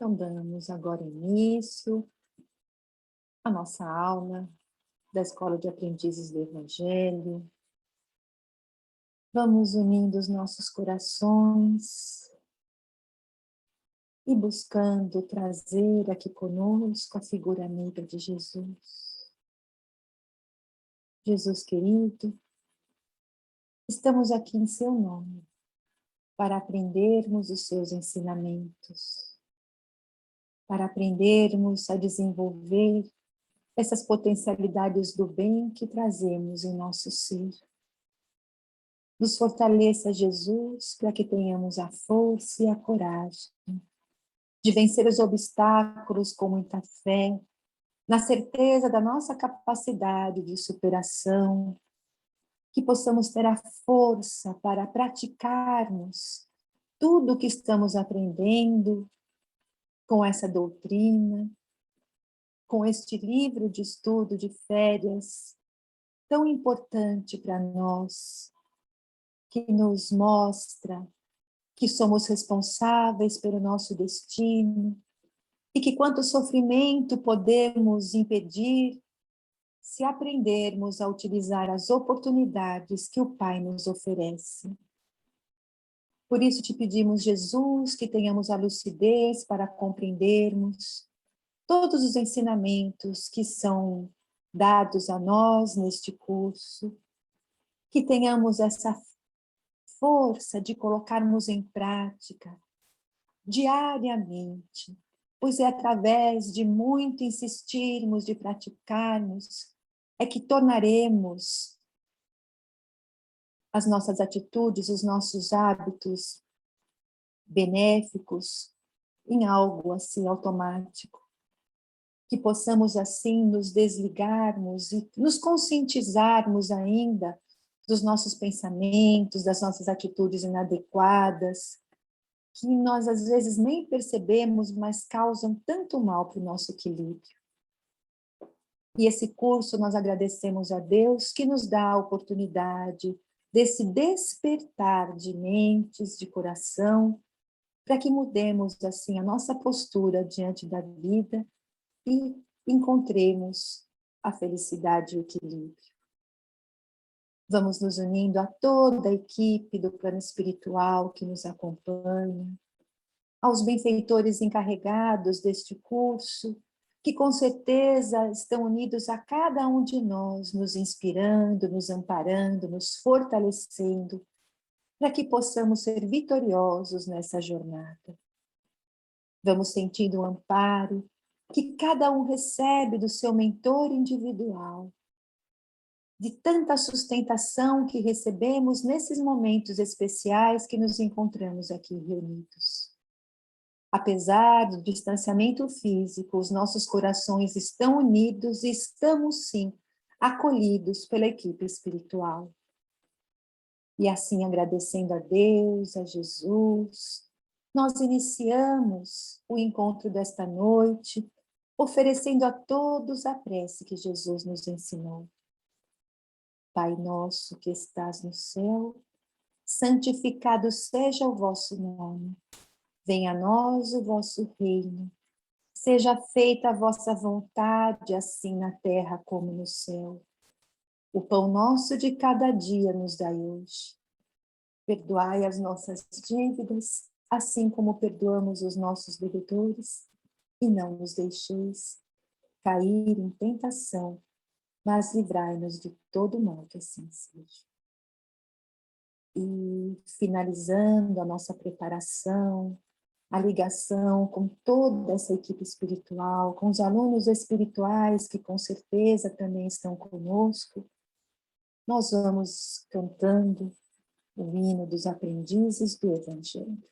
Então, damos agora início à nossa aula da Escola de Aprendizes do Evangelho. Vamos unindo os nossos corações e buscando trazer aqui conosco a figura amiga de Jesus. Jesus querido, estamos aqui em seu nome para aprendermos os seus ensinamentos, para aprendermos a desenvolver essas potencialidades do bem que trazemos em nosso ser. Nos fortaleça, Jesus, para que tenhamos a força e a coragem de vencer os obstáculos com muita fé, na certeza da nossa capacidade de superação, que possamos ter a força para praticarmos tudo o que estamos aprendendo com essa doutrina, com este livro de estudo de férias, tão importante para nós, que nos mostra que somos responsáveis pelo nosso destino e que quanto sofrimento podemos impedir se aprendermos a utilizar as oportunidades que o Pai nos oferece. Por isso te pedimos, Jesus, que tenhamos a lucidez para compreendermos todos os ensinamentos que são dados a nós neste curso, que tenhamos essa força de colocarmos em prática diariamente, pois é através de muito insistirmos, de praticarmos, é que tornaremos as nossas atitudes, os nossos hábitos benéficos em algo assim automático, que possamos assim nos desligarmos e nos conscientizarmos ainda dos nossos pensamentos, das nossas atitudes inadequadas, que nós às vezes nem percebemos, mas causam tanto mal para o nosso equilíbrio. E esse curso nós agradecemos a Deus que nos dá a oportunidade desse despertar de mentes, de coração, para que mudemos assim a nossa postura diante da vida e encontremos a felicidade e o equilíbrio. Vamos nos unindo a toda a equipe do plano espiritual que nos acompanha, aos benfeitores encarregados deste curso, que com certeza estão unidos a cada um de nós, nos inspirando, nos amparando, nos fortalecendo, para que possamos ser vitoriosos nessa jornada. Vamos sentindo o amparo que cada um recebe do seu mentor individual, de tanta sustentação que recebemos nesses momentos especiais que nos encontramos aqui reunidos. Apesar do distanciamento físico, os nossos corações estão unidos e estamos, sim, acolhidos pela equipe espiritual. E assim, agradecendo a Deus, a Jesus, nós iniciamos o encontro desta noite, oferecendo a todos a prece que Jesus nos ensinou. Pai nosso que estás no céu, santificado seja o vosso nome. Venha a nós o vosso reino. Seja feita a vossa vontade, assim na terra como no céu. O pão nosso de cada dia nos dai hoje. Perdoai as nossas dívidas, assim como perdoamos os nossos devedores, e não nos deixeis cair em tentação, mas livrai-nos de todo mal, que assim seja. E finalizando a nossa preparação, a ligação com toda essa equipe espiritual, com os alunos espirituais que com certeza também estão conosco, nós vamos cantando o hino dos aprendizes do Evangelho.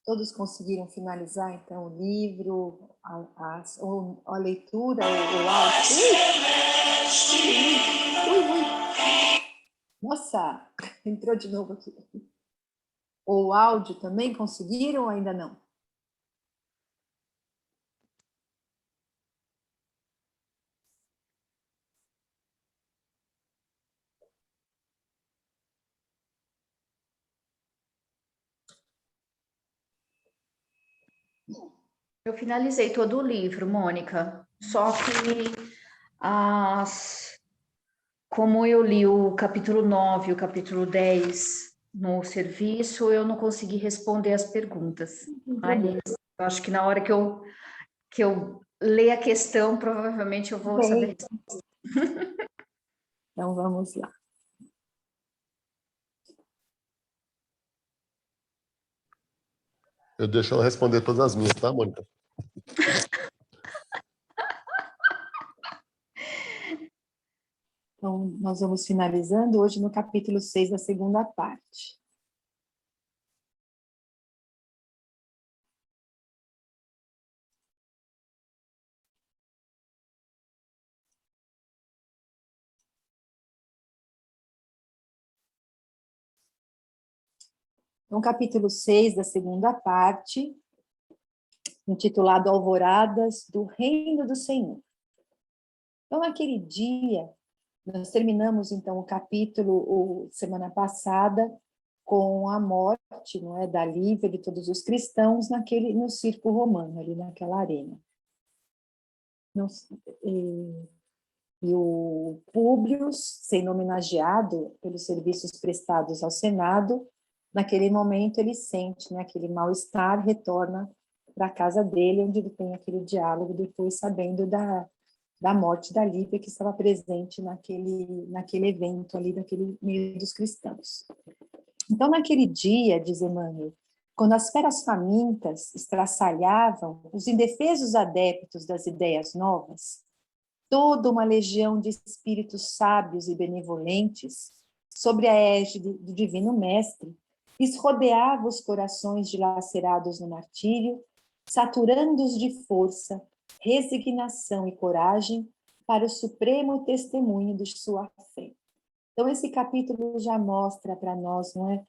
Todos conseguiram finalizar, então, o livro, a leitura, o áudio? Ui. Nossa, entrou de novo aqui. O áudio também conseguiram ou ainda não? Eu finalizei todo o livro, Mônica, só que como eu li o capítulo 9 e o capítulo 10 no serviço, eu não consegui responder as perguntas. Mas eu acho que na hora que eu ler a questão, provavelmente eu vou saber. Então, vamos lá. Eu deixo ela responder todas as minhas, tá, Mônica? Então, nós vamos finalizando hoje no capítulo 6 da segunda parte. Então, capítulo 6 da segunda parte, intitulado Alvoradas do Reino do Senhor. Então, naquele dia, nós terminamos, então, o capítulo, semana passada, com a morte, não é, da Lívia, de todos os cristãos, no circo romano, ali naquela arena. E o Públio, sendo homenageado pelos serviços prestados ao Senado, naquele momento ele sente, né, aquele mal-estar, retorna para a casa dele, onde ele tem aquele diálogo, depois sabendo da morte da Lívia, que estava presente naquele evento ali, naquele meio dos cristãos. Então, naquele dia, diz Emmanuel, quando as feras famintas estraçalhavam os indefesos adeptos das ideias novas, toda uma legião de espíritos sábios e benevolentes, sobre a égide do Divino Mestre, lhes rodeava os corações dilacerados no martírio, saturando-os de força, resignação e coragem para o supremo testemunho de sua fé. Então, esse capítulo já mostra para nós, não é?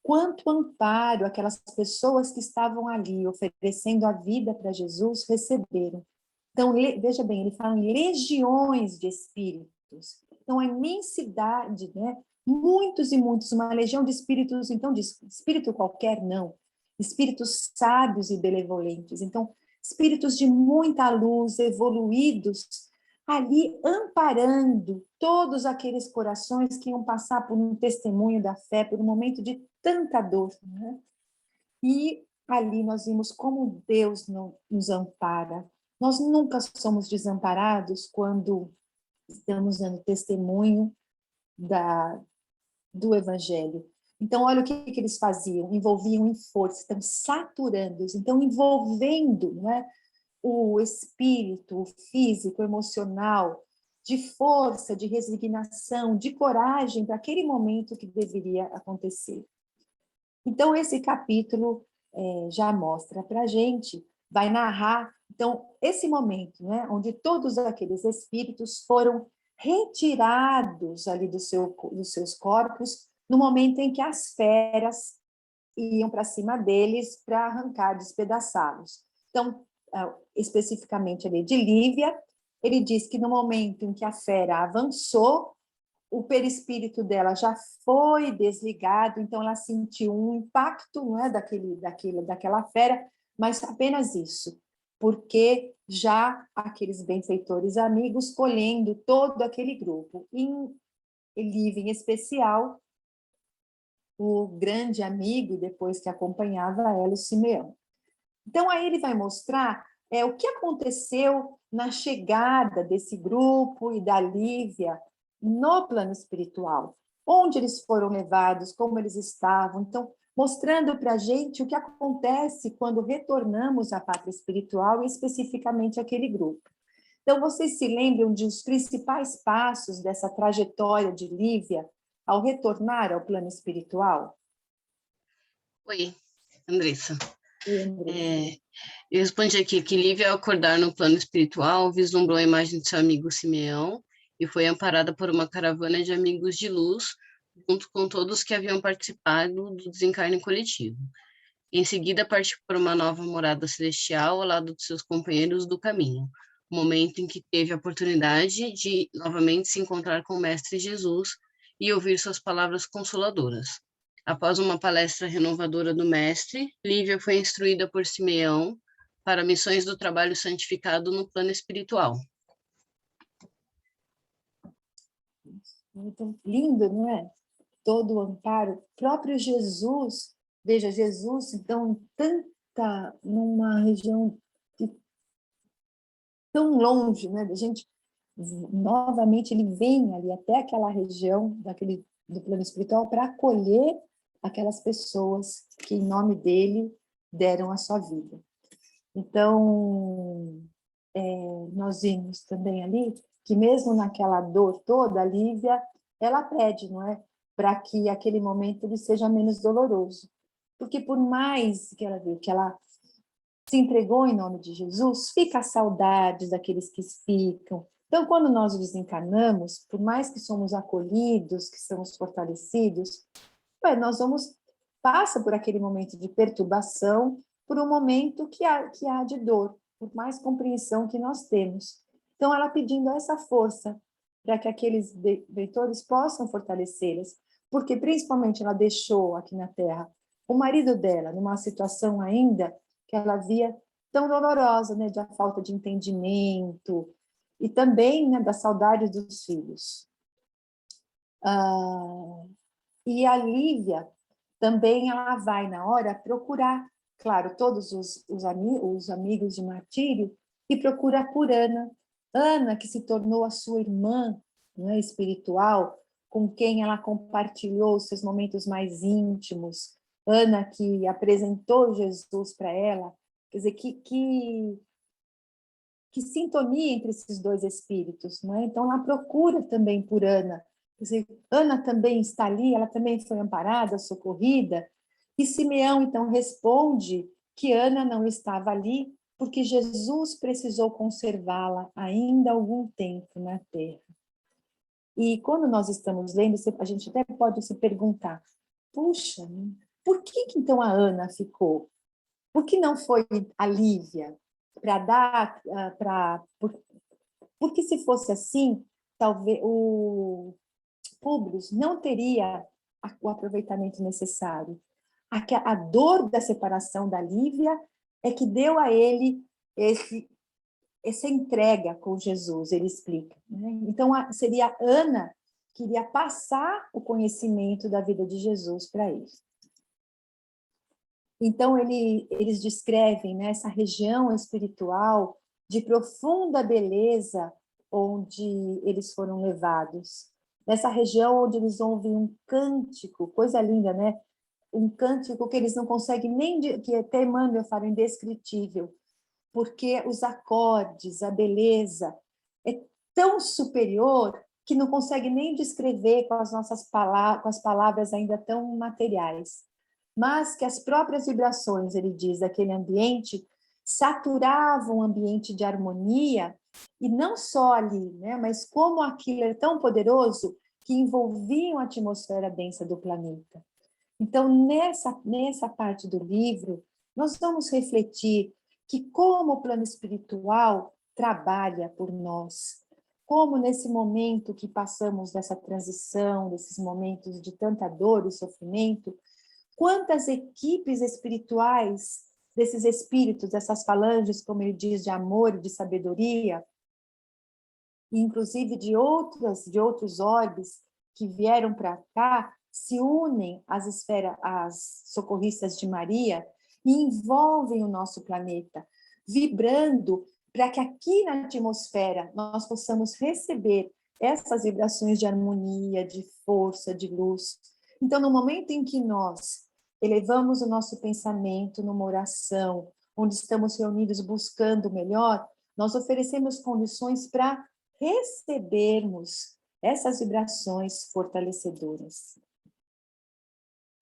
Quanto amparo aquelas pessoas que estavam ali oferecendo a vida para Jesus receberam. Então, veja bem, ele fala em legiões de espíritos. Então, a imensidade, né? Muitos e muitos, uma legião de espíritos, então, de espírito qualquer, não. Espíritos sábios e benevolentes. Então, espíritos de muita luz, evoluídos, ali amparando todos aqueles corações que iam passar por um testemunho da fé, por um momento de tanta dor, né? E ali nós vimos como Deus nos ampara. Nós nunca somos desamparados quando estamos dando testemunho do Evangelho. Então, olha o que eles faziam, envolviam em força, estão saturando, então envolvendo, não é? O espírito, o físico, o emocional, de força, de resignação, de coragem para aquele momento que deveria acontecer. Então, esse capítulo já mostra para a gente, vai narrar, então, esse momento, né, onde todos aqueles espíritos foram retirados ali dos seus corpos, no momento em que as feras iam para cima deles para arrancar, despedaçá-los. Então, especificamente ali de Lívia, ele diz que no momento em que a fera avançou, o perispírito dela já foi desligado, então ela sentiu um impacto, não é, daquela fera, mas apenas isso, porque já aqueles benfeitores amigos colhendo todo aquele grupo, em Lívia em especial, o grande amigo, depois que acompanhava ela, o Simeão. Então, aí ele vai mostrar o que aconteceu na chegada desse grupo e da Lívia no plano espiritual, onde eles foram levados, como eles estavam. Então, mostrando para a gente o que acontece quando retornamos à pátria espiritual, e especificamente aquele grupo. Então, vocês se lembram de os principais passos dessa trajetória de Lívia ao retornar ao plano espiritual? Oi, Andressa. Eu respondi aqui que Lívia, ao acordar no plano espiritual, vislumbrou a imagem de seu amigo Simeão e foi amparada por uma caravana de amigos de luz, junto com todos que haviam participado do desencarne coletivo. Em seguida, partiu para uma nova morada celestial ao lado de seus companheiros do caminho, momento em que teve a oportunidade de novamente se encontrar com o Mestre Jesus e ouvir suas palavras consoladoras. Após uma palestra renovadora do Mestre, Lívia foi instruída por Simeão para missões do trabalho santificado no plano espiritual. Muito lindo, não é? Todo o amparo. Próprio Jesus, veja, Jesus, então, numa região tão longe, né? A gente, novamente, ele vem ali até aquela região do plano espiritual para acolher aquelas pessoas que, em nome dele, deram a sua vida. Então, nós vimos também ali que mesmo naquela dor toda, a Lívia, ela pede, não é? Para que aquele momento ele seja menos doloroso. Porque por mais que ela viu que ela se entregou em nome de Jesus, fica a saudade daqueles que ficam. Então, quando nós desencarnamos, por mais que somos acolhidos, que somos fortalecidos, nós passa por aquele momento de perturbação, por um momento que há de dor, por mais compreensão que nós temos. Então, ela pedindo essa força para que aqueles benfeitores possam fortalecê-las, porque principalmente ela deixou aqui na Terra o marido dela numa situação ainda que ela via tão dolorosa, né, da falta de entendimento e também, né, da saudade dos filhos. E a Lívia também ela vai na hora procurar, claro, todos os amigos de martírio, e procura por Ana. Ana, que se tornou a sua irmã, né, espiritual, com quem ela compartilhou os seus momentos mais íntimos. Ana, que apresentou Jesus para ela. Quer dizer, que sintonia entre esses dois espíritos, não é? Então, ela procura também por Ana. Quer dizer, Ana também está ali, ela também foi amparada, socorrida. E Simeão, então, responde que Ana não estava ali porque Jesus precisou conservá-la ainda algum tempo na Terra. E quando nós estamos lendo, a gente até pode se perguntar, puxa, por que então a Ana ficou? Por que não foi a Lívia? Porque se fosse assim, talvez o Públio não teria o aproveitamento necessário. A dor da separação da Lívia é que deu a ele essa entrega com Jesus, ele explica, né? Então, seria Ana que iria passar o conhecimento da vida de Jesus para ele. Então, eles descrevem, né, essa região espiritual de profunda beleza onde eles foram levados. Nessa região onde eles ouvem um cântico, coisa linda, né? Um cântico que eles não conseguem nem, que até Emmanuel fala indescritível, porque os acordes, a beleza é tão superior que não consegue nem descrever com com as palavras ainda tão materiais. Mas que as próprias vibrações, ele diz, daquele ambiente saturavam o ambiente de harmonia, e não só ali, né, mas como aquilo é tão poderoso que envolviam a atmosfera densa do planeta. Então, nessa parte do livro, nós vamos refletir que como o plano espiritual trabalha por nós, como nesse momento que passamos dessa transição, desses momentos de tanta dor e sofrimento, quantas equipes espirituais desses espíritos, dessas falanges, como ele diz, de amor e de sabedoria, e inclusive de outros orbes que vieram para cá, se unem às socorristas de Maria e envolvem o nosso planeta, vibrando para que aqui na atmosfera nós possamos receber essas vibrações de harmonia, de força, de luz. Então, no momento em que nós elevamos o nosso pensamento numa oração, onde estamos reunidos buscando o melhor, nós oferecemos condições para recebermos essas vibrações fortalecedoras.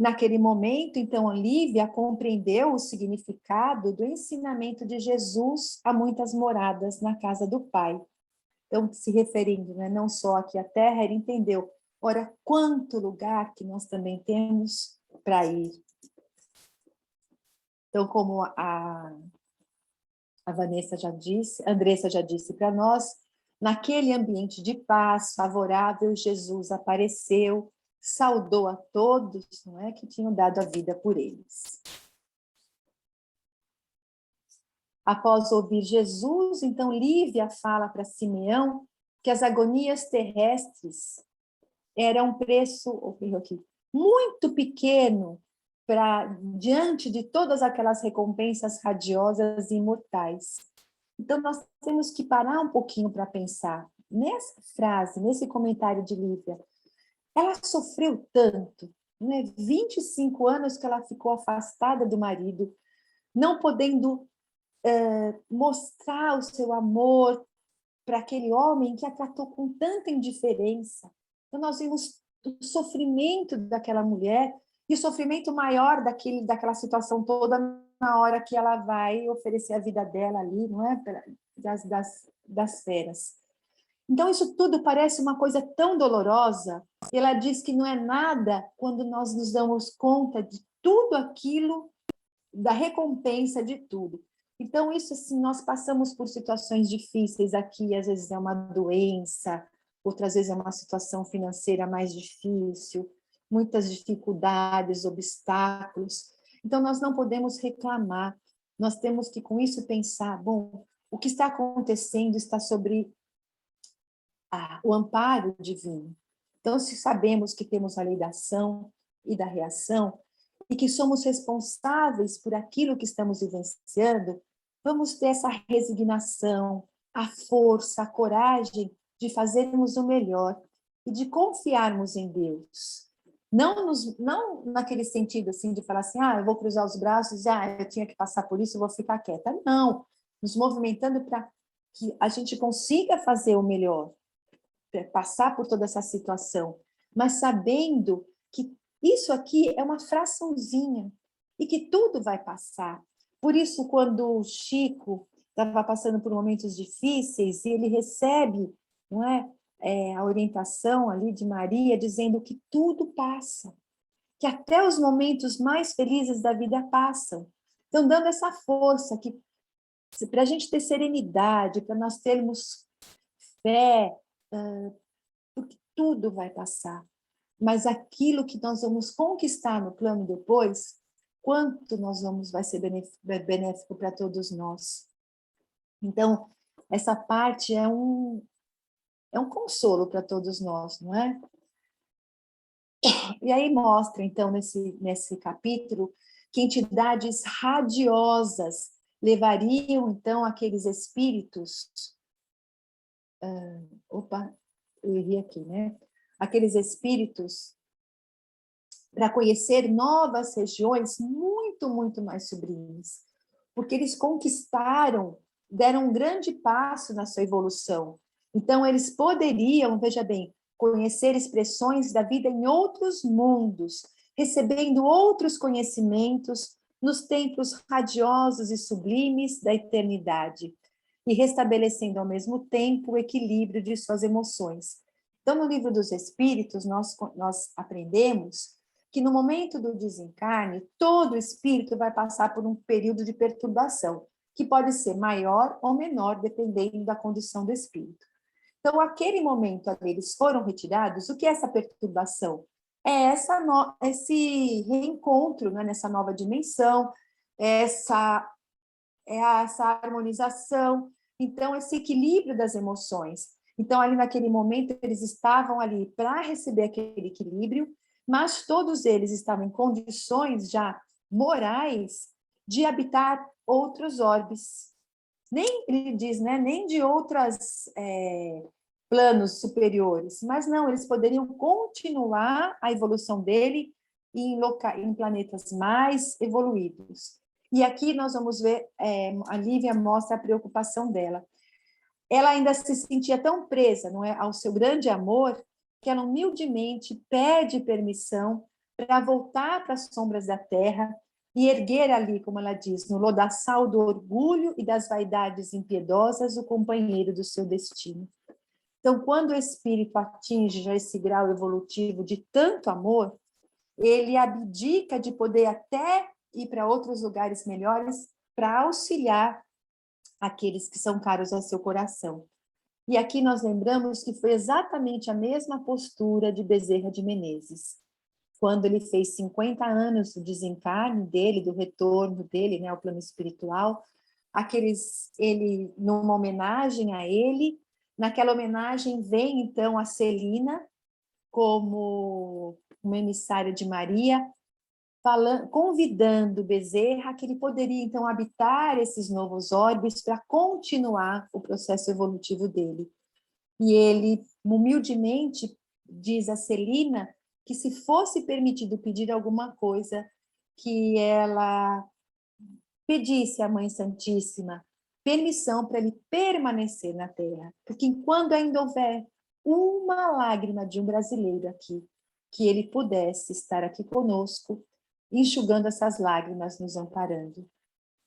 Naquele momento, então, Lívia compreendeu o significado do ensinamento de Jesus a muitas moradas na casa do Pai. Então, se referindo, né, não só aqui à terra, ele entendeu, ora, quanto lugar que nós também temos para ir. Então, como a Vanessa já disse, a Andressa já disse para nós, naquele ambiente de paz favorável, Jesus apareceu, saudou a todos, não é, que tinham dado a vida por eles. Após ouvir Jesus, então Lívia fala para Simeão que as agonias terrestres eram um preço muito pequeno diante de todas aquelas recompensas radiosas e imortais. Então, nós temos que parar um pouquinho para pensar. Nessa frase, nesse comentário de Lívia, ela sofreu tanto, né? 25 anos que ela ficou afastada do marido, não podendo mostrar o seu amor para aquele homem que a tratou com tanta indiferença. Então, nós vimos o sofrimento daquela mulher e o sofrimento maior daquela situação toda na hora que ela vai oferecer a vida dela ali, não é? Das feras. Então, isso tudo parece uma coisa tão dolorosa. Ela diz que não é nada quando nós nos damos conta de tudo aquilo, da recompensa de tudo. Então, isso assim, nós passamos por situações difíceis aqui, às vezes é uma doença, outras vezes é uma situação financeira mais difícil, muitas dificuldades, obstáculos. Então, nós não podemos reclamar, nós temos que, com isso, pensar, bom, o que está acontecendo está sobre o amparo divino. Então, se sabemos que temos a lei da ação e da reação, e que somos responsáveis por aquilo que estamos vivenciando, vamos ter essa resignação, a força, a coragem de fazermos o melhor e de confiarmos em Deus. Não naquele sentido assim de falar assim, eu vou cruzar os braços, eu tinha que passar por isso, eu vou ficar quieta. Não, nos movimentando para que a gente consiga fazer o melhor, passar por toda essa situação, mas sabendo que isso aqui é uma fraçãozinha e que tudo vai passar. Por isso, quando o Chico estava passando por momentos difíceis e ele recebe, não é, a orientação ali de Maria, dizendo que tudo passa, que até os momentos mais felizes da vida passam. Então, dando essa força que para a gente ter serenidade, para nós termos fé, porque tudo vai passar. Mas aquilo que nós vamos conquistar no plano depois, quanto vai ser benéfico para todos nós. Então, essa parte é um consolo para todos nós, não é? E aí mostra, então, nesse capítulo, que entidades radiosas levariam, então, aqueles espíritos... eu errei aqui, né? Aqueles espíritos para conhecer novas regiões muito, muito mais sublimes, porque eles conquistaram, deram um grande passo na sua evolução. Então, eles poderiam, veja bem, conhecer expressões da vida em outros mundos, recebendo outros conhecimentos nos templos radiosos e sublimes da eternidade, e restabelecendo ao mesmo tempo o equilíbrio de suas emoções. Então, no livro dos Espíritos, nós aprendemos que no momento do desencarne, todo espírito vai passar por um período de perturbação, que pode ser maior ou menor, dependendo da condição do espírito. Então, aquele momento ali, eles foram retirados, o que é essa perturbação? É esse reencontro, né, nessa nova dimensão, essa harmonização, então, esse equilíbrio das emoções. Então, ali naquele momento, eles estavam ali para receber aquele equilíbrio, mas todos eles estavam em condições já morais de habitar outros orbes. Nem, ele diz, né, nem de outros planos superiores, mas não, eles poderiam continuar a evolução dele em planetas mais evoluídos. E aqui nós vamos ver, a Lívia mostra a preocupação dela. Ela ainda se sentia tão presa, não é, ao seu grande amor, que ela humildemente pede permissão para voltar para as sombras da terra e erguer ali, como ela diz, no lodaçal do orgulho e das vaidades impiedosas, o companheiro do seu destino. Então, quando o espírito atinge já esse grau evolutivo de tanto amor, ele abdica de poder até ir para outros lugares melhores para auxiliar aqueles que são caros ao seu coração. E aqui nós lembramos que foi exatamente a mesma postura de Bezerra de Menezes. Quando ele fez 50 anos do desencarne dele, do retorno dele, né, ao plano espiritual, ele, numa homenagem a ele, naquela homenagem vem então a Celina como uma emissária de Maria, convidando Bezerra que ele poderia então habitar esses novos orbes para continuar o processo evolutivo dele. E ele humildemente diz a Celina que se fosse permitido pedir alguma coisa, que ela pedisse à Mãe Santíssima permissão para ele permanecer na Terra, porque enquanto ainda houver uma lágrima de um brasileiro aqui, que ele pudesse estar aqui conosco, enxugando essas lágrimas, nos amparando.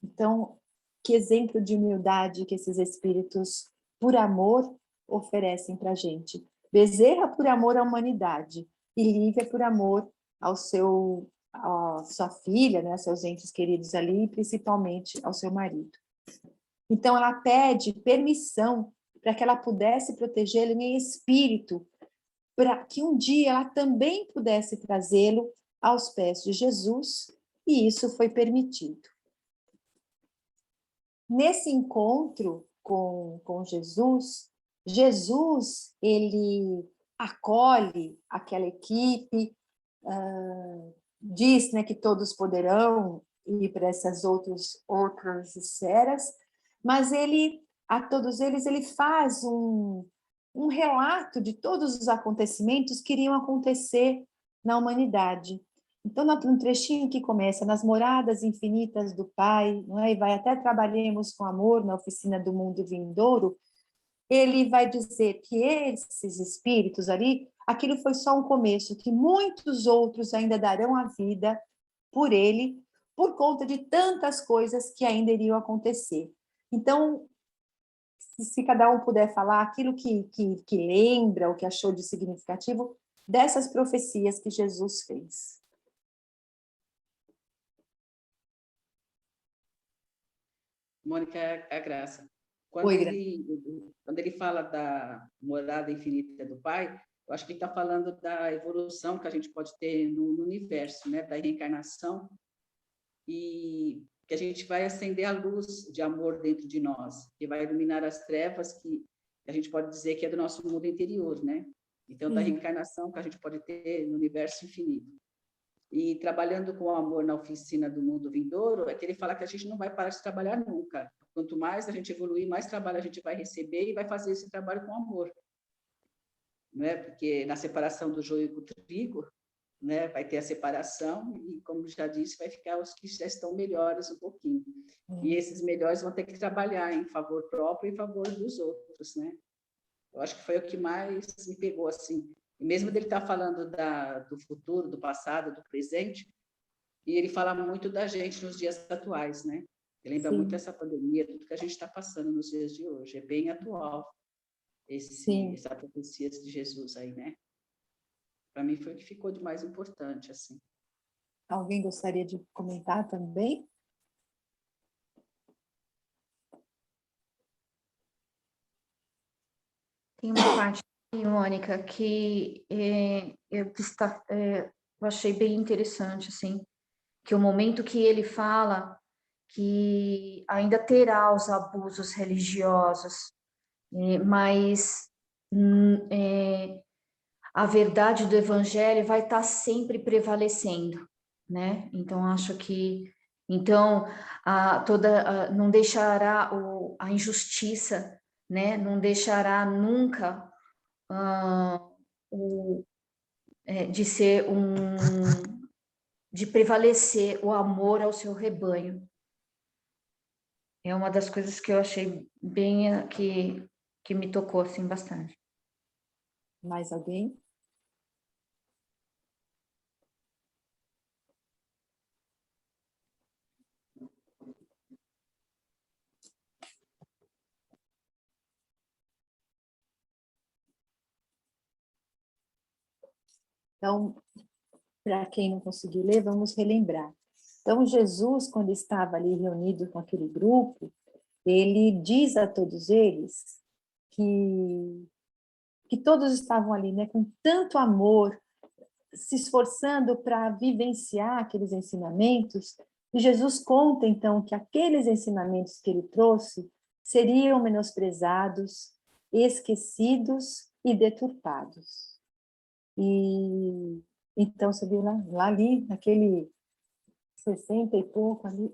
Então, que exemplo de humildade que esses espíritos, por amor, oferecem para a gente. Bezerra por amor à humanidade, e Lívia por amor à sua filha, né, seus entes queridos ali, e principalmente ao seu marido. Então, ela pede permissão para que ela pudesse protegê-lo em espírito, para que um dia ela também pudesse trazê-lo aos pés de Jesus, e isso foi permitido. Nesse encontro com Jesus, ele acolhe aquela equipe, diz, né, que todos poderão ir para essas outras esferas, mas a todos eles, ele faz um relato de todos os acontecimentos que iriam acontecer na humanidade. Então, no trechinho que começa, nas moradas infinitas do Pai, não é? E vai até trabalhemos com amor na oficina do mundo vindouro, ele vai dizer que esses espíritos ali, aquilo foi só um começo, que muitos outros ainda darão a vida por ele, por conta de tantas coisas que ainda iriam acontecer. Então, se cada um puder falar aquilo que lembra, o que achou de significativo, dessas profecias que Jesus fez. Mônica, é a Graça. Oi, Quando ele fala da morada infinita do Pai, eu acho que ele está falando da evolução que a gente pode ter no universo, né? Da reencarnação, e que a gente vai acender a luz de amor dentro de nós, que vai iluminar as trevas que a gente pode dizer que é do nosso mundo interior, né? Então, da reencarnação que a gente pode ter no universo infinito. E trabalhando com o amor na oficina do mundo vindouro, é que ele fala que a gente não vai parar de trabalhar nunca. Quanto mais a gente evoluir, mais trabalho a gente vai receber e vai fazer esse trabalho com amor. Não é? Porque na separação do joio com o trigo, né, vai ter a separação e, como já disse, vai ficar os que já estão melhores um pouquinho. E esses melhores vão ter que trabalhar em favor próprio e em favor dos outros, né? Eu acho que foi o que mais me pegou, assim. E mesmo dele estar falando do futuro, do passado, do presente, e ele fala muito da gente nos dias atuais, né? Ele lembra muito essa pandemia, tudo que a gente está passando nos dias de hoje. É bem atual essa profecia de Jesus aí, né? Para mim foi o que ficou de mais importante, assim. Alguém gostaria de comentar também? Tem uma parte, Mônica, que eu achei bem interessante, assim, que o momento que ele fala que ainda terá os abusos religiosos, mas a verdade do evangelho vai estar sempre prevalecendo, né? Então, acho que não deixará a injustiça, né? Não deixará nunca de prevalecer o amor ao seu rebanho. É uma das coisas que eu achei bem que me tocou assim bastante. Mais alguém? Então, para quem não conseguiu ler, vamos relembrar. Então, Jesus, quando estava ali reunido com aquele grupo, ele diz a todos eles que todos estavam ali, né, com tanto amor, se esforçando para vivenciar aqueles ensinamentos, e Jesus conta, então, que aqueles ensinamentos que ele trouxe seriam menosprezados, esquecidos e deturpados. E então, você viu lá ali, naquele 60 e pouco ali,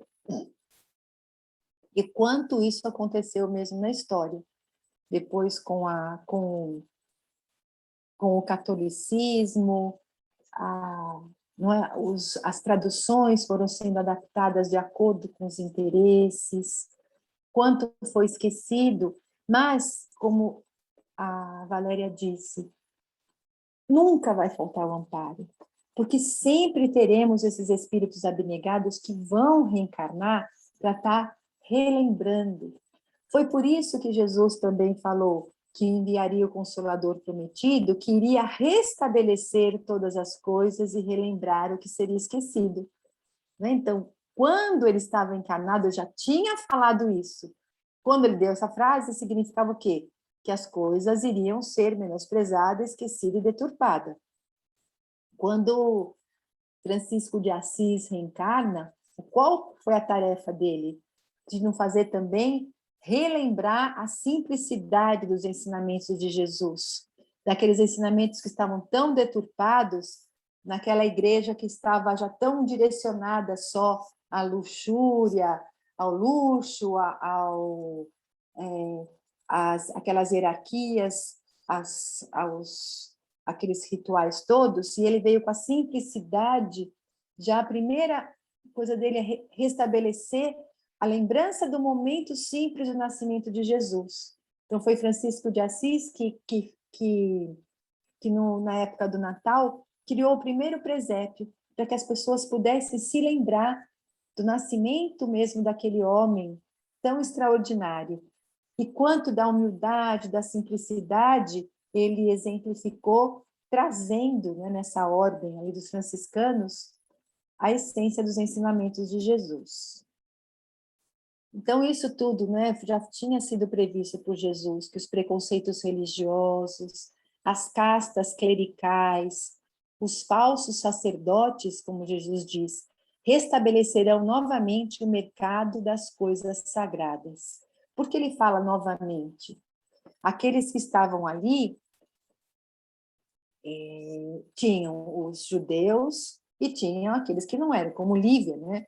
e quanto isso aconteceu mesmo na história. Depois com o catolicismo, não é, as traduções foram sendo adaptadas de acordo com os interesses, quanto foi esquecido, mas, como a Valéria disse, nunca vai faltar o amparo, porque sempre teremos esses espíritos abnegados que vão reencarnar para estar relembrando. Foi por isso que Jesus também falou que enviaria o Consolador prometido, que iria restabelecer todas as coisas e relembrar o que seria esquecido. Então, quando ele estava encarnado, eu já tinha falado isso. Quando ele deu essa frase, significava o quê? Que as coisas iriam ser menosprezadas, esquecidas e deturpadas. Quando Francisco de Assis reencarna, qual foi a tarefa dele? De não fazer também relembrar a simplicidade dos ensinamentos de Jesus, daqueles ensinamentos que estavam tão deturpados naquela igreja que estava já tão direcionada só à luxúria, ao luxo, aquelas hierarquias, aqueles rituais todos, e ele veio com a simplicidade. Já a primeira coisa dele é restabelecer a lembrança do momento simples do nascimento de Jesus. Então, foi Francisco de Assis que na época do Natal, criou o primeiro presépio, para que as pessoas pudessem se lembrar do nascimento mesmo daquele homem tão extraordinário. E quanto da humildade, da simplicidade, ele exemplificou, trazendo, né, nessa ordem ali dos franciscanos, a essência dos ensinamentos de Jesus. Então, isso tudo, né, já tinha sido previsto por Jesus, que os preconceitos religiosos, as castas clericais, os falsos sacerdotes, como Jesus diz, restabelecerão novamente o mercado das coisas sagradas. Por que ele fala novamente? Aqueles que estavam ali tinham os judeus e tinham aqueles que não eram, como Lívia, né?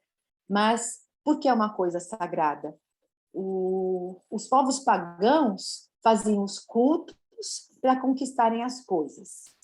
Mas por que é uma coisa sagrada? Os povos pagãos faziam os cultos para conquistarem as coisas,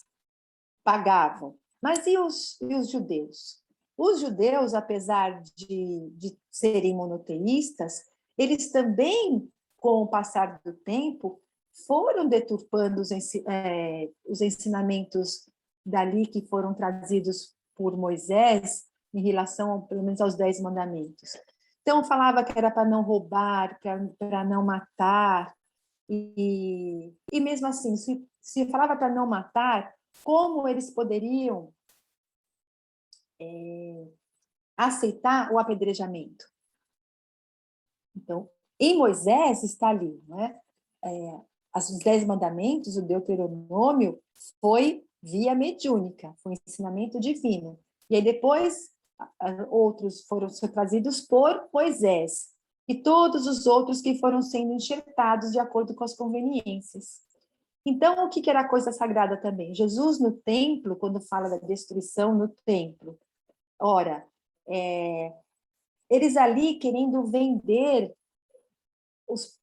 pagavam. Mas e os judeus? Os judeus, apesar de serem monoteístas, eles também, com o passar do tempo, foram deturpando os ensinamentos dali que foram trazidos por Moisés em relação, pelo menos, aos 10 mandamentos. Então, falava que era para não roubar, para não matar, e mesmo assim, se falava para não matar, como eles poderiam aceitar o apedrejamento? Então, em Moisés está ali, não é? Os 10 mandamentos, o Deuteronômio, foi via mediúnica, foi um ensinamento divino. E aí depois, outros foram trazidos por Moisés, e todos os outros que foram sendo enxertados de acordo com as conveniências. Então, o que era a coisa sagrada também? Jesus no templo, quando fala da destruição no templo, ora, eles ali querendo vender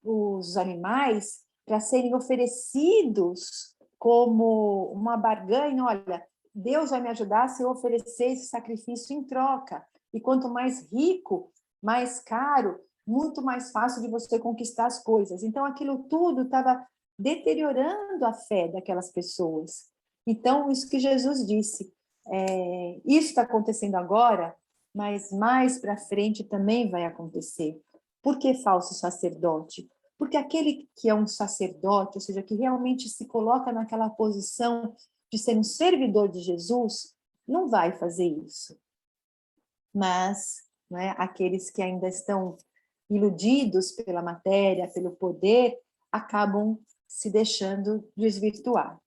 os animais para serem oferecidos como uma barganha. Olha, Deus vai me ajudar se eu oferecer esse sacrifício em troca. E quanto mais rico, mais caro, muito mais fácil de você conquistar as coisas. Então, aquilo tudo estava deteriorando a fé daquelas pessoas. Então, isso que Jesus disse, isso está acontecendo agora, mas mais para frente também vai acontecer. Por que falso sacerdote? Porque aquele que é um sacerdote, ou seja, que realmente se coloca naquela posição de ser um servidor de Jesus, não vai fazer isso. Mas, não é, aqueles que ainda estão iludidos pela matéria, pelo poder, acabam se deixando desvirtuar.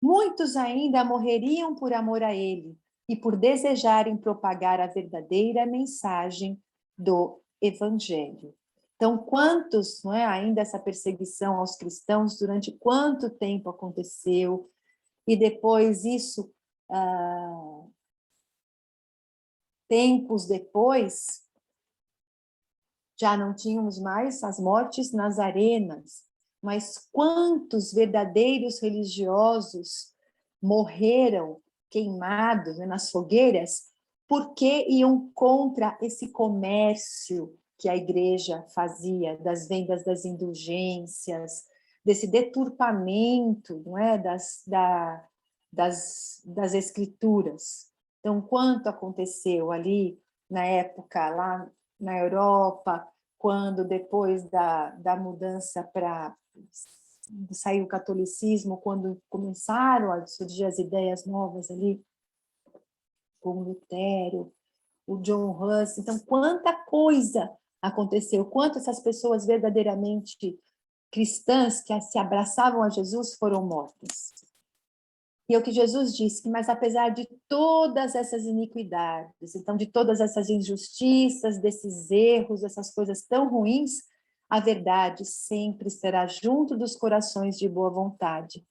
Muitos ainda morreriam por amor a ele e por desejarem propagar a verdadeira mensagem do Evangelho. Então, quantos, não é, ainda essa perseguição aos cristãos, durante quanto tempo aconteceu, e depois isso, tempos depois, já não tínhamos mais as mortes nas arenas, mas quantos verdadeiros religiosos morreram queimados, né, nas fogueiras, porque iam contra esse comércio que a igreja fazia, das vendas das indulgências, desse deturpamento, não é, das escrituras. Então, quanto aconteceu ali na época, lá na Europa, quando depois da mudança para sair o catolicismo, quando começaram a surgir as ideias novas ali, com Lutero, o John Huss. Então, quanta coisa aconteceu, quanto essas pessoas verdadeiramente cristãs que se abraçavam a Jesus foram mortas. E é o que Jesus disse, mas apesar de todas essas iniquidades, então de todas essas injustiças, desses erros, dessas coisas tão ruins, a verdade sempre estará junto dos corações de boa vontade.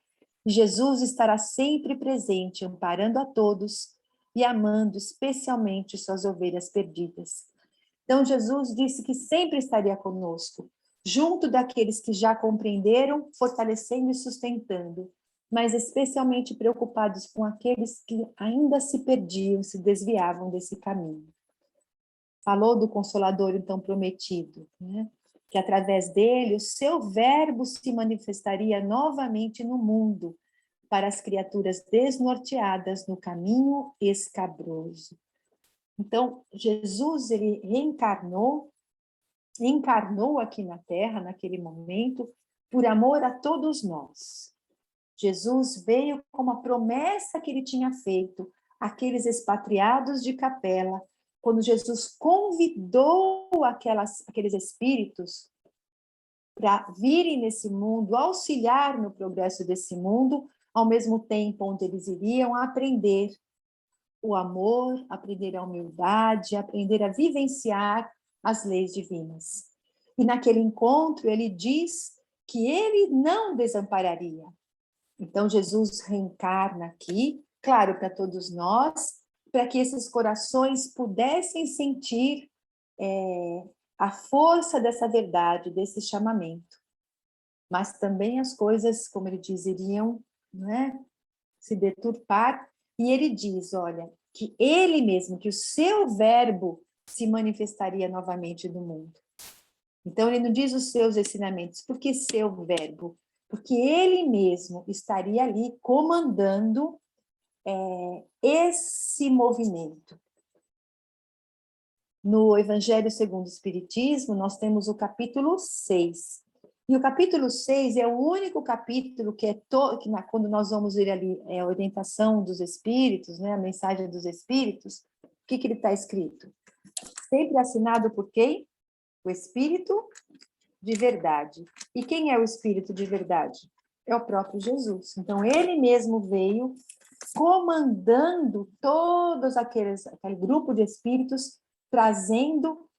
Jesus estará sempre presente, amparando a todos e amando especialmente suas ovelhas perdidas. Então Jesus disse que sempre estaria conosco, junto daqueles que já compreenderam, fortalecendo e sustentando, mas especialmente preocupados com aqueles que ainda se perdiam, se desviavam desse caminho. Falou do Consolador, então, prometido, né? Que através dele o seu verbo se manifestaria novamente no mundo, para as criaturas desnorteadas no caminho escabroso. Então, Jesus, ele encarnou aqui na Terra, naquele momento, por amor a todos nós. Jesus veio com uma promessa que ele tinha feito àqueles expatriados de Capela, quando Jesus convidou aqueles espíritos para virem nesse mundo, auxiliar no progresso desse mundo, ao mesmo tempo onde eles iriam aprender o amor, aprender a humildade, aprender a vivenciar as leis divinas. E naquele encontro ele diz que ele não desampararia. Então, Jesus reencarna aqui, claro, para todos nós, para que esses corações pudessem sentir a força dessa verdade, desse chamamento. Mas também as coisas, como ele diz, iriam, né, se deturpar. E ele diz, olha, que ele mesmo, que o seu verbo se manifestaria novamente no mundo. Então, ele não diz os seus ensinamentos, porque seu verbo? Porque ele mesmo estaria ali comandando esse movimento. No Evangelho segundo o Espiritismo, nós temos o capítulo 6. E o capítulo 6 é o único capítulo que quando nós vamos ver ali a orientação dos Espíritos, né, a mensagem dos Espíritos, o que ele está escrito? Sempre assinado por quem? O Espírito de verdade. E quem é o Espírito de verdade? É o próprio Jesus. Então, ele mesmo veio comandando todos aquele grupo de espíritos, trazendo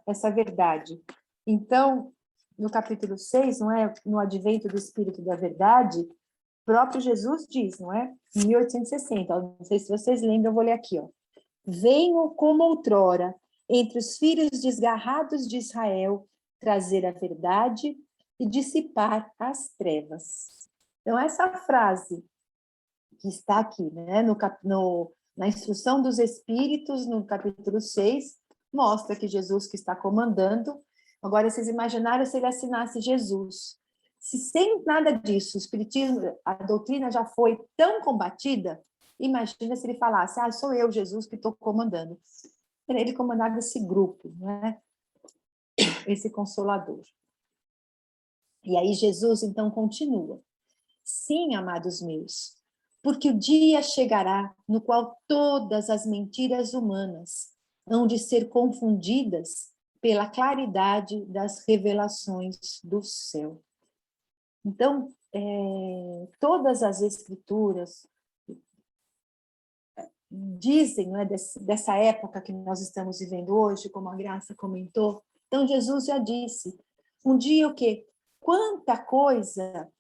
essa verdade. Então, no capítulo 6, não é, no advento do Espírito da Verdade, o próprio Jesus diz, não é? Em 1860, não sei se vocês lembram, eu vou ler aqui, ó. Venham como outrora, entre os filhos desgarrados de Israel, trazer a verdade e dissipar as trevas. Então, essa frase que está aqui, né, na instrução dos Espíritos, no capítulo 6, mostra que Jesus que está comandando. Agora, vocês imaginaram se ele assinasse Jesus. Se sem nada disso, o Espiritismo, a doutrina já foi tão combatida, imagina se ele falasse, sou eu, Jesus, que estou comandando. Ele comandava esse grupo, né? Esse Consolador. E aí Jesus, então, continua. Sim, amados meus, porque o dia chegará no qual todas as mentiras humanas hão de ser confundidas pela claridade das revelações do céu. Então, todas as escrituras dizem, não é, dessa época que nós estamos vivendo hoje, como a Graça comentou. Então, Jesus já disse, um dia o quê? Quanta coisa,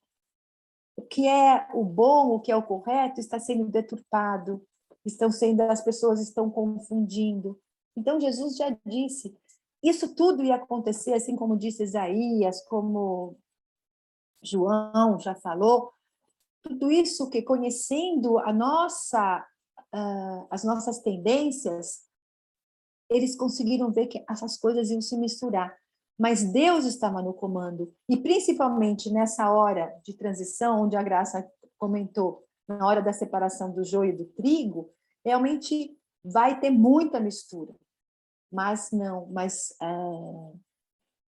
o que é o bom, o que é o correto, está sendo deturpado, as pessoas estão confundindo. Então, Jesus já disse, isso tudo ia acontecer, assim como disse Isaías, como João já falou, tudo isso que conhecendo as nossas tendências, eles conseguiram ver que essas coisas iam se misturar. Mas Deus estava no comando. E principalmente nessa hora de transição, onde a Graça comentou, na hora da separação do joio e do trigo, realmente vai ter muita mistura. Mas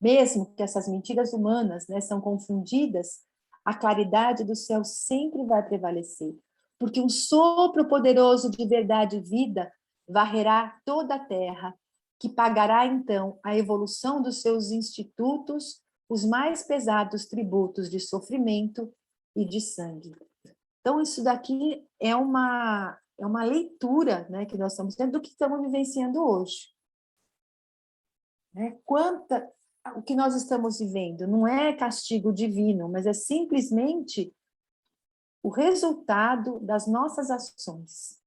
mesmo que essas mentiras humanas, né, são confundidas, a claridade do céu sempre vai prevalecer. Porque um sopro poderoso de verdade e vida varrerá toda a terra, que pagará, então, a evolução dos seus institutos, os mais pesados tributos de sofrimento e de sangue. Então, isso daqui é uma leitura, né, que nós estamos tendo do que estamos vivenciando hoje. Né? O que nós estamos vivendo não é castigo divino, mas é simplesmente o resultado das nossas ações.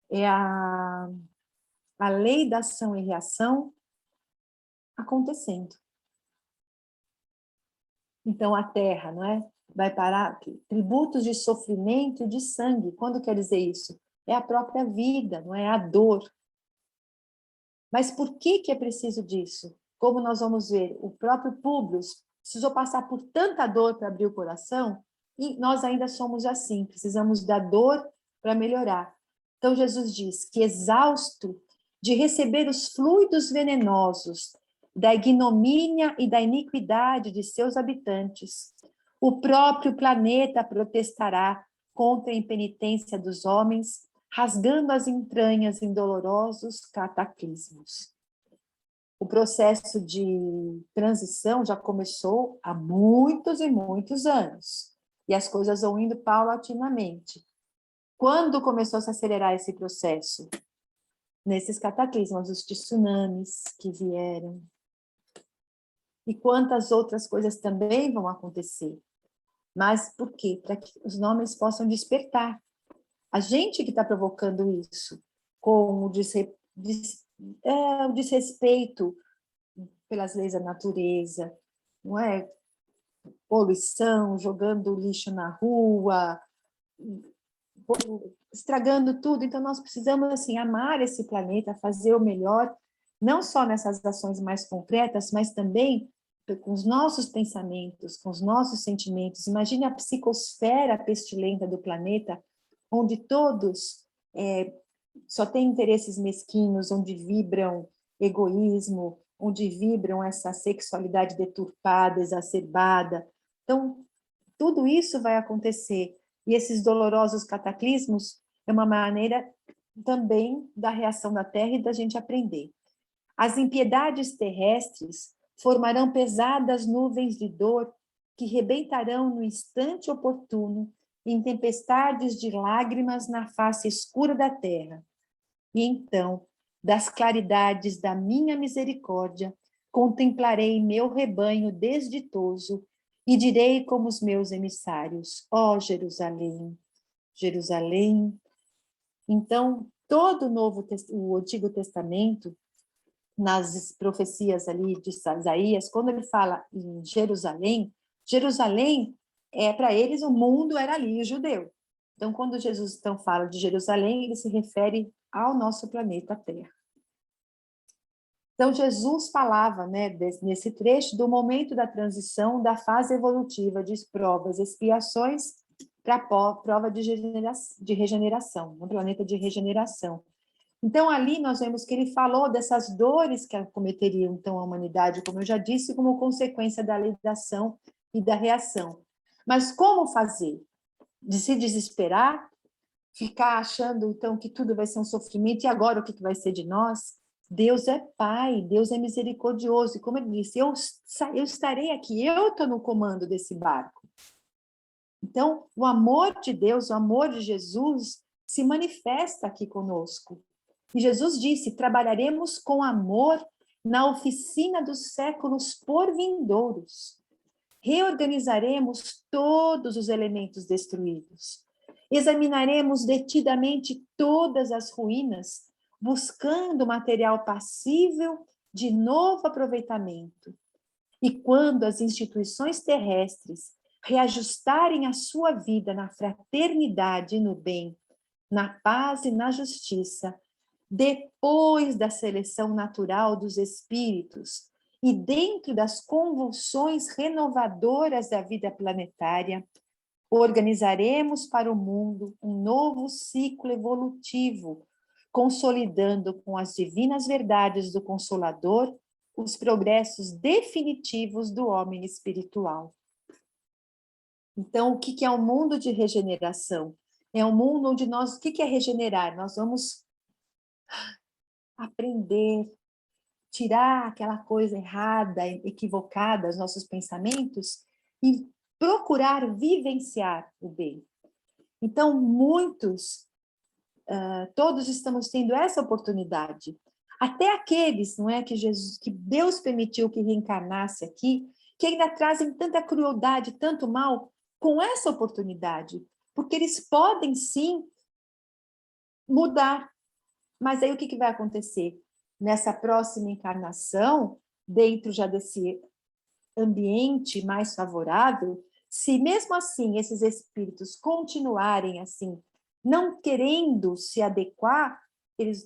É a lei da ação e reação acontecendo. Então, a terra, não é? Vai parar tributos de sofrimento e de sangue. Quando quer dizer isso? É a própria vida, não é a dor. Mas por que é preciso disso? Como nós vamos ver, o próprio Públio precisou passar por tanta dor para abrir o coração, e nós ainda somos assim, precisamos da dor para melhorar. Então, Jesus diz que, exausto de receber os fluidos venenosos da ignomínia e da iniquidade de seus habitantes, o próprio planeta protestará contra a impenitência dos homens, rasgando as entranhas em dolorosos cataclismos. O processo de transição já começou há muitos e muitos anos, e as coisas vão indo paulatinamente. Quando começou a se acelerar esse processo? Nesses cataclismos, os tsunamis que vieram. E quantas outras coisas também vão acontecer. Mas por quê? Para que os homens possam despertar. A gente que está provocando isso, com o desrespeito pelas leis da natureza, não é? Poluição, jogando lixo na rua, estragando tudo. Então, nós precisamos assim, amar esse planeta, fazer o melhor, não só nessas ações mais concretas, mas também com os nossos pensamentos, com os nossos sentimentos. Imagine a psicosfera pestilenta do planeta, onde todos só têm interesses mesquinhos, onde vibram egoísmo, onde vibram essa sexualidade deturpada, exacerbada. Então, tudo isso vai acontecer. E esses dolorosos cataclismos é uma maneira também da reação da Terra e da gente aprender. As impiedades terrestres formarão pesadas nuvens de dor que rebentarão no instante oportuno em tempestades de lágrimas na face escura da terra. E então, das claridades da minha misericórdia, contemplarei meu rebanho desditoso e direi como os meus emissários, ó Jerusalém, Jerusalém. Então, todo o Antigo Testamento, nas profecias ali de Isaías, quando ele fala em Jerusalém, Jerusalém para eles o mundo era ali, o judeu. Então, quando Jesus então fala de Jerusalém, ele se refere ao nosso planeta Terra. Então, Jesus falava, né, nesse trecho, do momento da transição da fase evolutiva de provas e expiações para a prova de regeneração, um planeta de regeneração. Então, ali nós vemos que ele falou dessas dores que acometeriam, então, a humanidade, como eu já disse, como consequência da lei da ação e da reação. Mas como fazer? de se desesperar, ficar achando, então, que tudo vai ser um sofrimento, e agora o que vai ser de nós? Deus é Pai, Deus é misericordioso, e como ele disse, eu estarei aqui, eu estou no comando desse barco. Então, o amor de Deus, o amor de Jesus, se manifesta aqui conosco. E Jesus disse, trabalharemos com amor na oficina dos séculos por vindouros. Reorganizaremos todos os elementos destruídos. Examinaremos detidamente todas as ruínas, buscando material passível de novo aproveitamento. E quando as instituições terrestres reajustarem a sua vida na fraternidade e no bem, na paz e na justiça, depois da seleção natural dos espíritos e dentro das convulsões renovadoras da vida planetária, organizaremos para o mundo um novo ciclo evolutivo, consolidando com as divinas verdades do Consolador os progressos definitivos do homem espiritual. Então, o que é um mundo de regeneração? É um mundo onde nós... O que é regenerar? Nós vamos aprender, tirar aquela coisa errada, equivocada, os nossos pensamentos, e procurar vivenciar o bem. Então, todos estamos tendo essa oportunidade. Até aqueles, não é, que Deus permitiu que reencarnasse aqui, que ainda trazem tanta crueldade, tanto mal, com essa oportunidade, porque eles podem sim mudar. Mas aí o que vai acontecer? Nessa próxima encarnação, dentro já desse ambiente mais favorável, se mesmo assim esses espíritos continuarem assim, não querendo se adequar,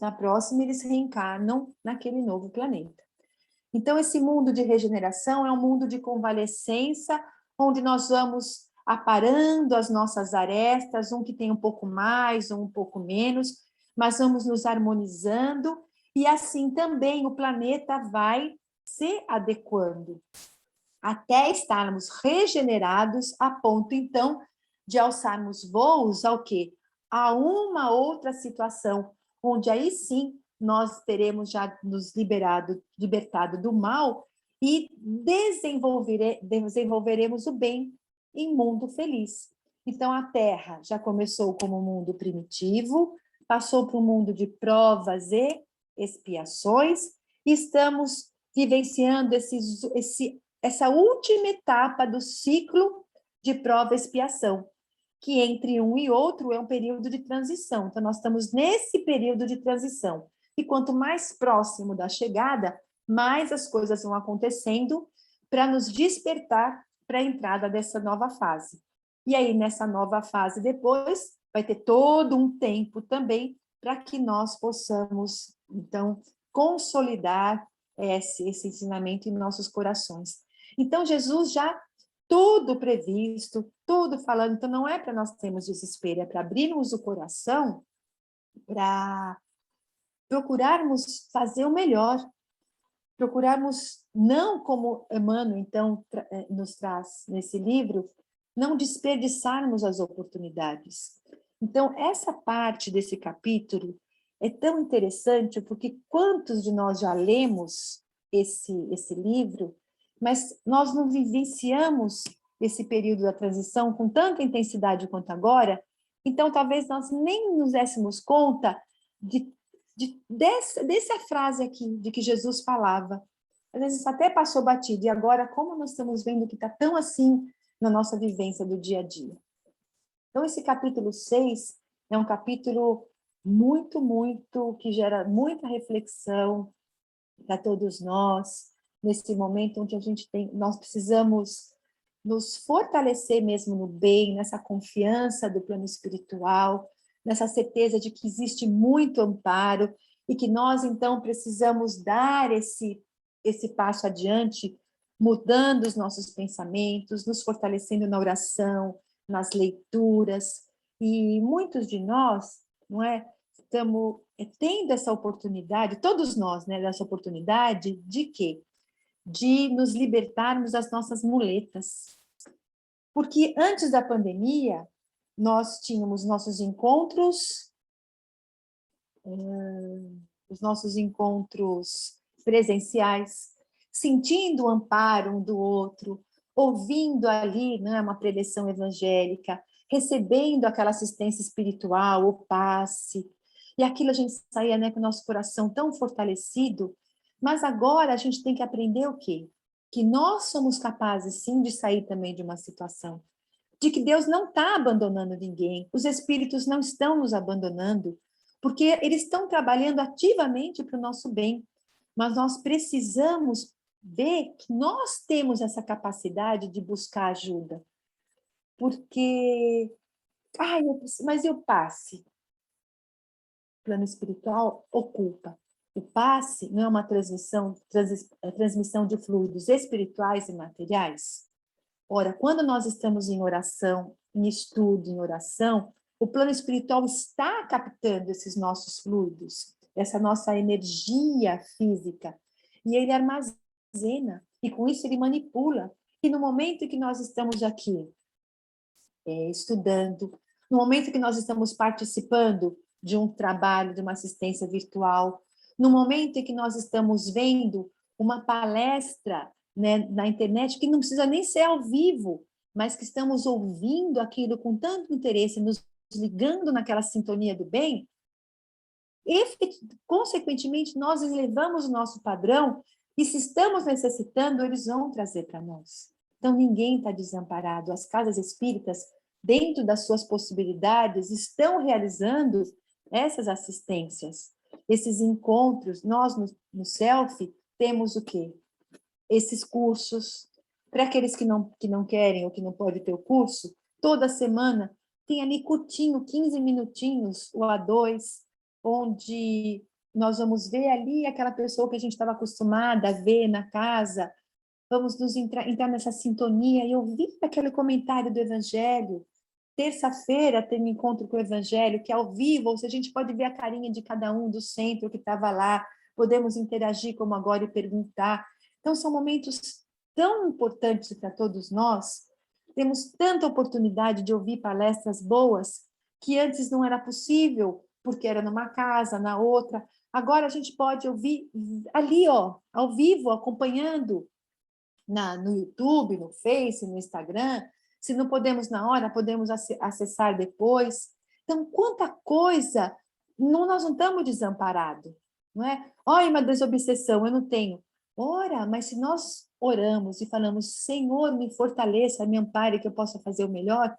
na próxima eles reencarnam naquele novo planeta. Então, esse mundo de regeneração é um mundo de convalescença, onde nós vamos aparando as nossas arestas, um que tem um pouco mais, um pouco menos, mas vamos nos harmonizando, e assim também o planeta vai se adequando, até estarmos regenerados a ponto, então, de alçarmos voos ao quê? A uma outra situação, onde aí sim nós teremos já nos libertado do mal e desenvolveremos o bem em mundo feliz. Então, a Terra já começou como um mundo primitivo, passou para um mundo de provas e expiações, e estamos vivenciando essa última etapa do ciclo de prova e expiação, que entre um e outro é um período de transição. Então, nós estamos nesse período de transição. E quanto mais próximo da chegada, mais as coisas vão acontecendo para nos despertar para a entrada dessa nova fase. E aí, nessa nova fase, depois, vai ter todo um tempo também para que nós possamos, então, consolidar esse ensinamento em nossos corações. Então, Jesus já tudo previsto, tudo falando, então não é para nós termos desespero, é para abrirmos o coração, para procurarmos fazer o melhor, procurarmos, não como Emmanuel, então, nos traz nesse livro, não desperdiçarmos as oportunidades. Então, essa parte desse capítulo é tão interessante, porque quantos de nós já lemos esse livro, mas nós não vivenciamos esse período da transição com tanta intensidade quanto agora, então talvez nós nem nos dessemos conta dessa frase aqui, de que Jesus falava. Às vezes até passou batido, e agora como nós estamos vendo que está tão assim na nossa vivência do dia a dia. Então esse capítulo 6 é um capítulo muito, que gera muita reflexão para todos nós, nesse momento onde nós precisamos nos fortalecer mesmo no bem, nessa confiança do plano espiritual, nessa certeza de que existe muito amparo e que nós, então, precisamos dar esse passo adiante, mudando os nossos pensamentos, nos fortalecendo na oração, nas leituras, e muitos de nós, não é, estamos tendo essa oportunidade, todos nós, né, dessa oportunidade de quê? De nos libertarmos das nossas muletas. Porque antes da pandemia, nós tínhamos os nossos encontros presenciais, sentindo o amparo um do outro, ouvindo ali, né, uma preleção evangélica, recebendo aquela assistência espiritual, o passe, e aquilo a gente saía, né, com o nosso coração tão fortalecido. Mas agora a gente tem que aprender o quê? Que nós somos capazes, sim, de sair também de uma situação, de que Deus não está abandonando ninguém, os espíritos não estão nos abandonando, porque eles estão trabalhando ativamente para o nosso bem, mas nós precisamos ver que nós temos essa capacidade de buscar ajuda, porque, mas e o passe? O plano espiritual ocupa. O passe não é uma transmissão de fluidos espirituais e materiais? Ora, quando nós estamos em oração, em estudo, em oração, o plano espiritual está captando esses nossos fluidos, essa nossa energia física, e ele armazena, e com isso ele manipula. E no momento que nós estamos aqui estudando, no momento que nós estamos participando de um trabalho, de uma assistência virtual, no momento em que nós estamos vendo uma palestra, né, na internet, que não precisa nem ser ao vivo, mas que estamos ouvindo aquilo com tanto interesse, nos ligando naquela sintonia do bem, consequentemente, nós elevamos o nosso padrão, e se estamos necessitando, eles vão trazer para nós. Então, ninguém está desamparado. As casas espíritas, dentro das suas possibilidades, estão realizando essas assistências, esses encontros. Nós, no Self, temos o quê? Esses cursos. Para aqueles que não querem ou que não podem ter o curso, toda semana tem ali curtinho, 15 minutinhos, o A2, onde nós vamos ver ali aquela pessoa que a gente estava acostumada a ver na casa, vamos nos entrar nessa sintonia e ouvir aquele comentário do Evangelho. Terça-feira tem um encontro com o Evangelho, que é ao vivo, ou seja, a gente pode ver a carinha de cada um do centro que estava lá, podemos interagir como agora e perguntar. Então, são momentos tão importantes para todos nós, temos tanta oportunidade de ouvir palestras boas, que antes não era possível, porque era numa casa, na outra. Agora a gente pode ouvir ali, ó, ao vivo, acompanhando no YouTube, no Face, no Instagram. Se não podemos na hora, podemos acessar depois. Então, quanta coisa! Nós não estamos desamparados, não é? Olha, uma desobsessão, eu não tenho. Ora, mas se nós oramos e falamos, Senhor, me fortaleça, me ampare, que eu possa fazer o melhor,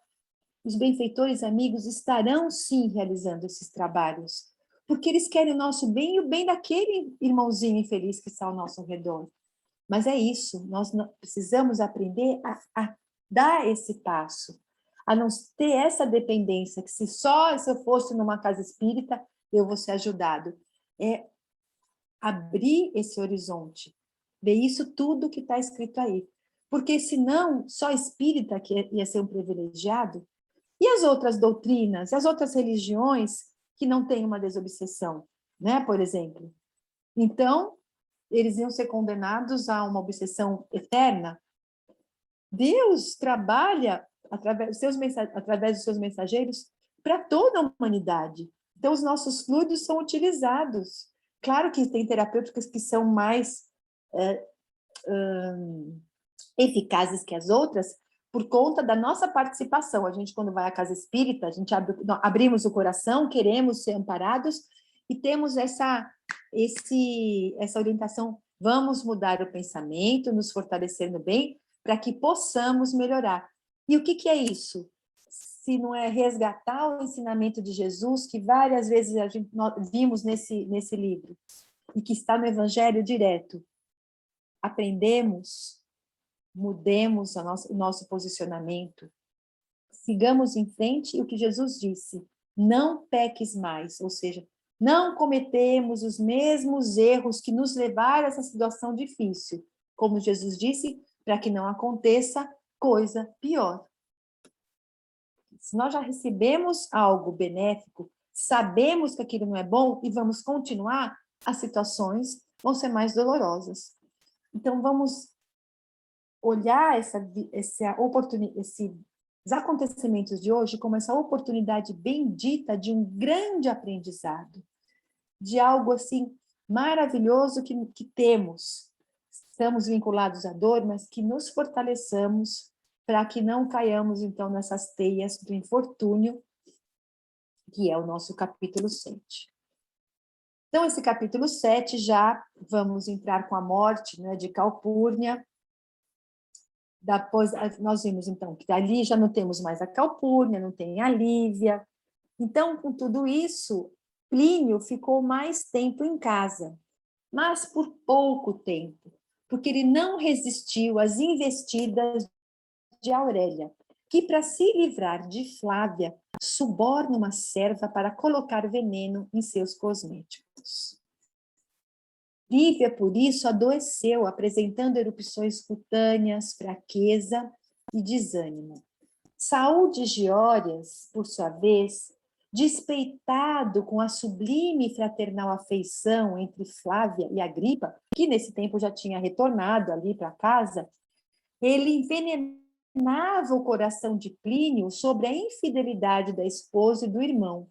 os benfeitores amigos estarão, sim, realizando esses trabalhos, porque eles querem o nosso bem e o bem daquele irmãozinho infeliz que está ao nosso redor. Mas é isso, nós precisamos aprender a dar esse passo, a não ter essa dependência, que se eu fosse numa casa espírita, eu vou ser ajudado. É abrir esse horizonte, ver isso tudo que está escrito aí. Porque senão, só espírita que ia ser um privilegiado, e as outras doutrinas, as outras religiões que não têm uma desobsessão, né, por exemplo. Então, eles iam ser condenados a uma obsessão eterna. Deus trabalha através dos seus mensageiros para toda a humanidade. Então, os nossos fluidos são utilizados. Claro que tem terapêuticas que são mais eficazes que as outras, por conta da nossa participação. A gente, quando vai à casa espírita, a gente abrimos o coração, queremos ser amparados, e temos essa orientação, vamos mudar o pensamento, nos fortalecer no bem, para que possamos melhorar. E o que é isso? Se não é resgatar o ensinamento de Jesus, que várias vezes nós vimos nesse livro, e que está no Evangelho direto. Aprendemos, mudemos o nosso posicionamento, sigamos em frente, e o que Jesus disse, não peques mais, ou seja, não cometemos os mesmos erros que nos levaram a essa situação difícil, como Jesus disse, para que não aconteça coisa pior. Se nós já recebemos algo benéfico, sabemos que aquilo não é bom e vamos continuar, as situações vão ser mais dolorosas. Então, vamos olhar essa oportunidade, os acontecimentos de hoje como essa oportunidade bendita de um grande aprendizado, de algo assim maravilhoso que temos. Estamos vinculados à dor, mas que nos fortaleçamos para que não caiamos, então, nessas teias do infortúnio, que é o nosso capítulo 7. Então, esse capítulo 7, já vamos entrar com a morte, né, de Calpurnia. Depois, nós vimos, então, que ali já não temos mais a Calpurnia, não tem a Lívia. Então, com tudo isso, Plínio ficou mais tempo em casa, mas por pouco tempo, porque ele não resistiu às investidas de Aurélia, que, para se livrar de Flávia, suborna uma serva para colocar veneno em seus cosméticos. Lívia, por isso, adoeceu, apresentando erupções cutâneas, fraqueza e desânimo. Saúl de Giórias, por sua vez, despeitado com a sublime e fraternal afeição entre Flávia e Agripa, que nesse tempo já tinha retornado ali para casa, ele envenenava o coração de Plínio sobre a infidelidade da esposa e do irmão.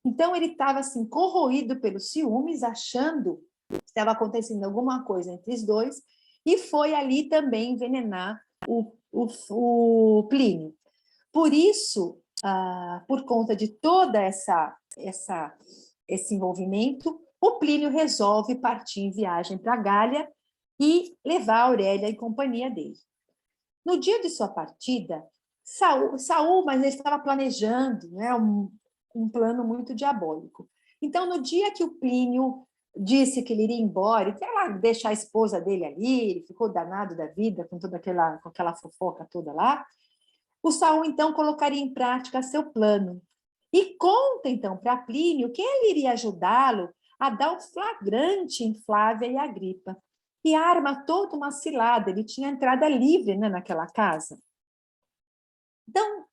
Então ele estava assim corroído pelos ciúmes, achando que estava acontecendo alguma coisa entre os dois, e foi ali também envenenar o Plínio. Por isso, por conta de toda esse envolvimento, o Plínio resolve partir em viagem para Gália e levar a Aurélia em companhia dele. No dia de sua partida, Saúl, mas ele estava planejando, né, um plano muito diabólico. Então, no dia que o Plínio disse que ele iria embora, e que ela deixar a esposa dele ali, ele ficou danado da vida com toda aquela fofoca toda lá, o Saúl, então, colocaria em prática seu plano. E conta, então, para Plínio que ele iria ajudá-lo a dar um flagrante em Flávia e Agripa. E arma toda uma cilada, ele tinha entrada livre, né, naquela casa. Então,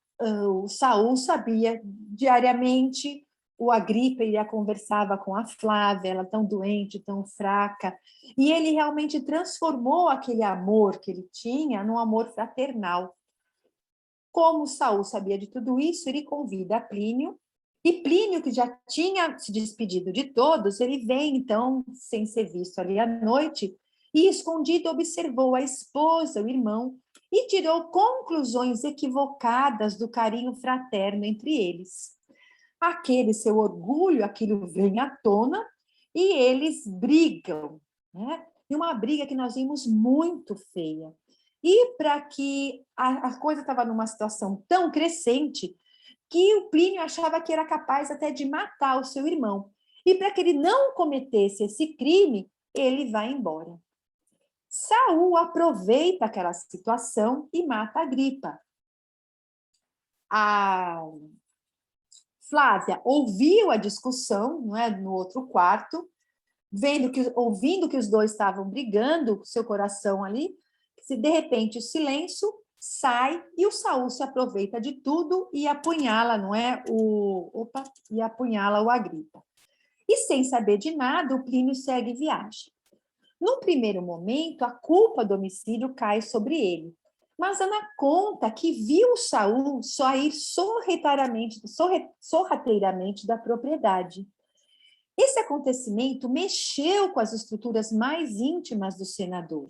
o Saúl sabia diariamente, o Agripa ele conversava com a Flávia, ela tão doente, tão fraca, e ele realmente transformou aquele amor que ele tinha num amor fraternal. Como Saúl sabia de tudo isso, ele convida Plínio, e Plínio, que já tinha se despedido de todos, ele vem, então, sem ser visto ali à noite, e escondido observou a esposa, o irmão, e tirou conclusões equivocadas do carinho fraterno entre eles. Aquele seu orgulho, aquilo vem à tona, e eles brigam, né? E uma briga que nós vimos muito feia. E para que a coisa estava numa situação tão crescente, que o Plínio achava que era capaz até de matar o seu irmão. E para que ele não cometesse esse crime, ele vai embora. Saúl aproveita aquela situação e mata Agripa. A Flávia ouviu a discussão, não é, no outro quarto, ouvindo que os dois estavam brigando, seu coração ali, de repente o silêncio sai e o Saúl se aproveita de tudo e apunhala, não é? E apunhala o Agripa. E sem saber de nada, o Plínio segue viagem. Num primeiro momento, a culpa do homicídio cai sobre ele. Mas Ana conta que viu Saúl sair sorrateiramente da propriedade. Esse acontecimento mexeu com as estruturas mais íntimas do senador.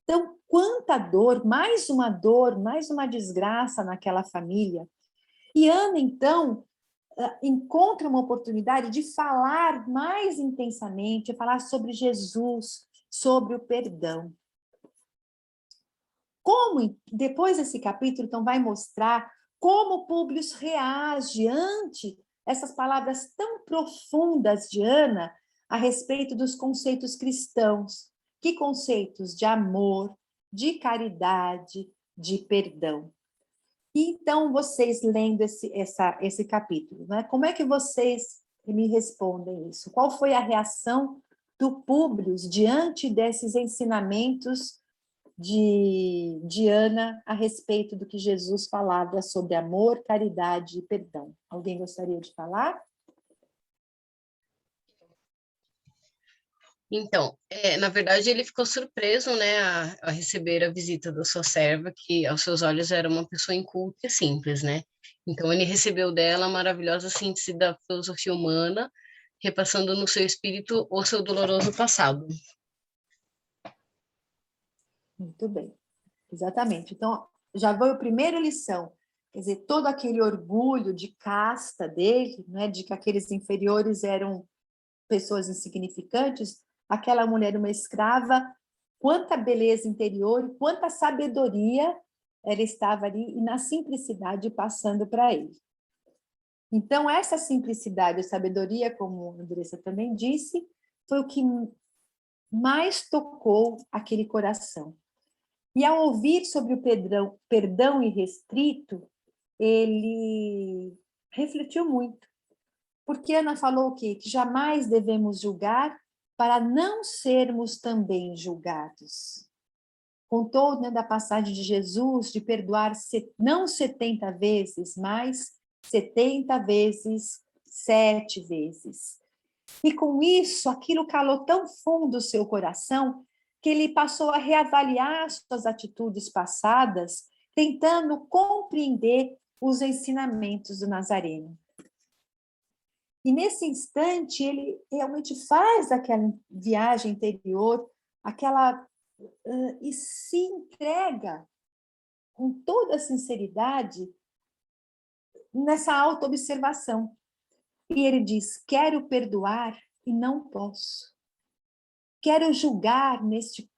Então, quanta dor, mais uma desgraça naquela família. E Ana, então, encontra uma oportunidade de falar mais intensamente, falar sobre Jesus, sobre o perdão. Como, depois desse capítulo, então, vai mostrar como Públio reage ante essas palavras tão profundas de Ana a respeito dos conceitos cristãos. Que conceitos? De amor, de caridade, de perdão. Então, vocês lendo esse capítulo, né? Como é que vocês me respondem isso? Qual foi a reação do Públio diante desses ensinamentos de Ana a respeito do que Jesus falava sobre amor, caridade e perdão? Alguém gostaria de falar? Então, na verdade, ele ficou surpreso, né, a receber a visita da sua serva, que aos seus olhos era uma pessoa inculta e simples, né? Então, ele recebeu dela a maravilhosa síntese da filosofia humana, repassando no seu espírito o seu doloroso passado. Muito bem, exatamente. Então, já foi a primeira lição. Quer dizer, todo aquele orgulho de casta dele, né, de que aqueles inferiores eram pessoas insignificantes, aquela mulher, uma escrava, quanta beleza interior, quanta sabedoria ela estava ali, e na simplicidade passando para ele. Então, essa simplicidade e sabedoria, como a Andressa também disse, foi o que mais tocou aquele coração. E ao ouvir sobre o perdão irrestrito, ele refletiu muito. Porque Ana falou o quê? Que jamais devemos julgar para não sermos também julgados. Contou, né, da passagem de Jesus de perdoar não 70 vezes, mas 70 vezes, 7 vezes. E com isso, aquilo calou tão fundo o seu coração que ele passou a reavaliar suas atitudes passadas, tentando compreender os ensinamentos do Nazareno. E nesse instante, ele realmente faz aquela viagem interior, e se entrega com toda a sinceridade nessa autoobservação. E ele diz: quero perdoar e não posso. Quero julgar neste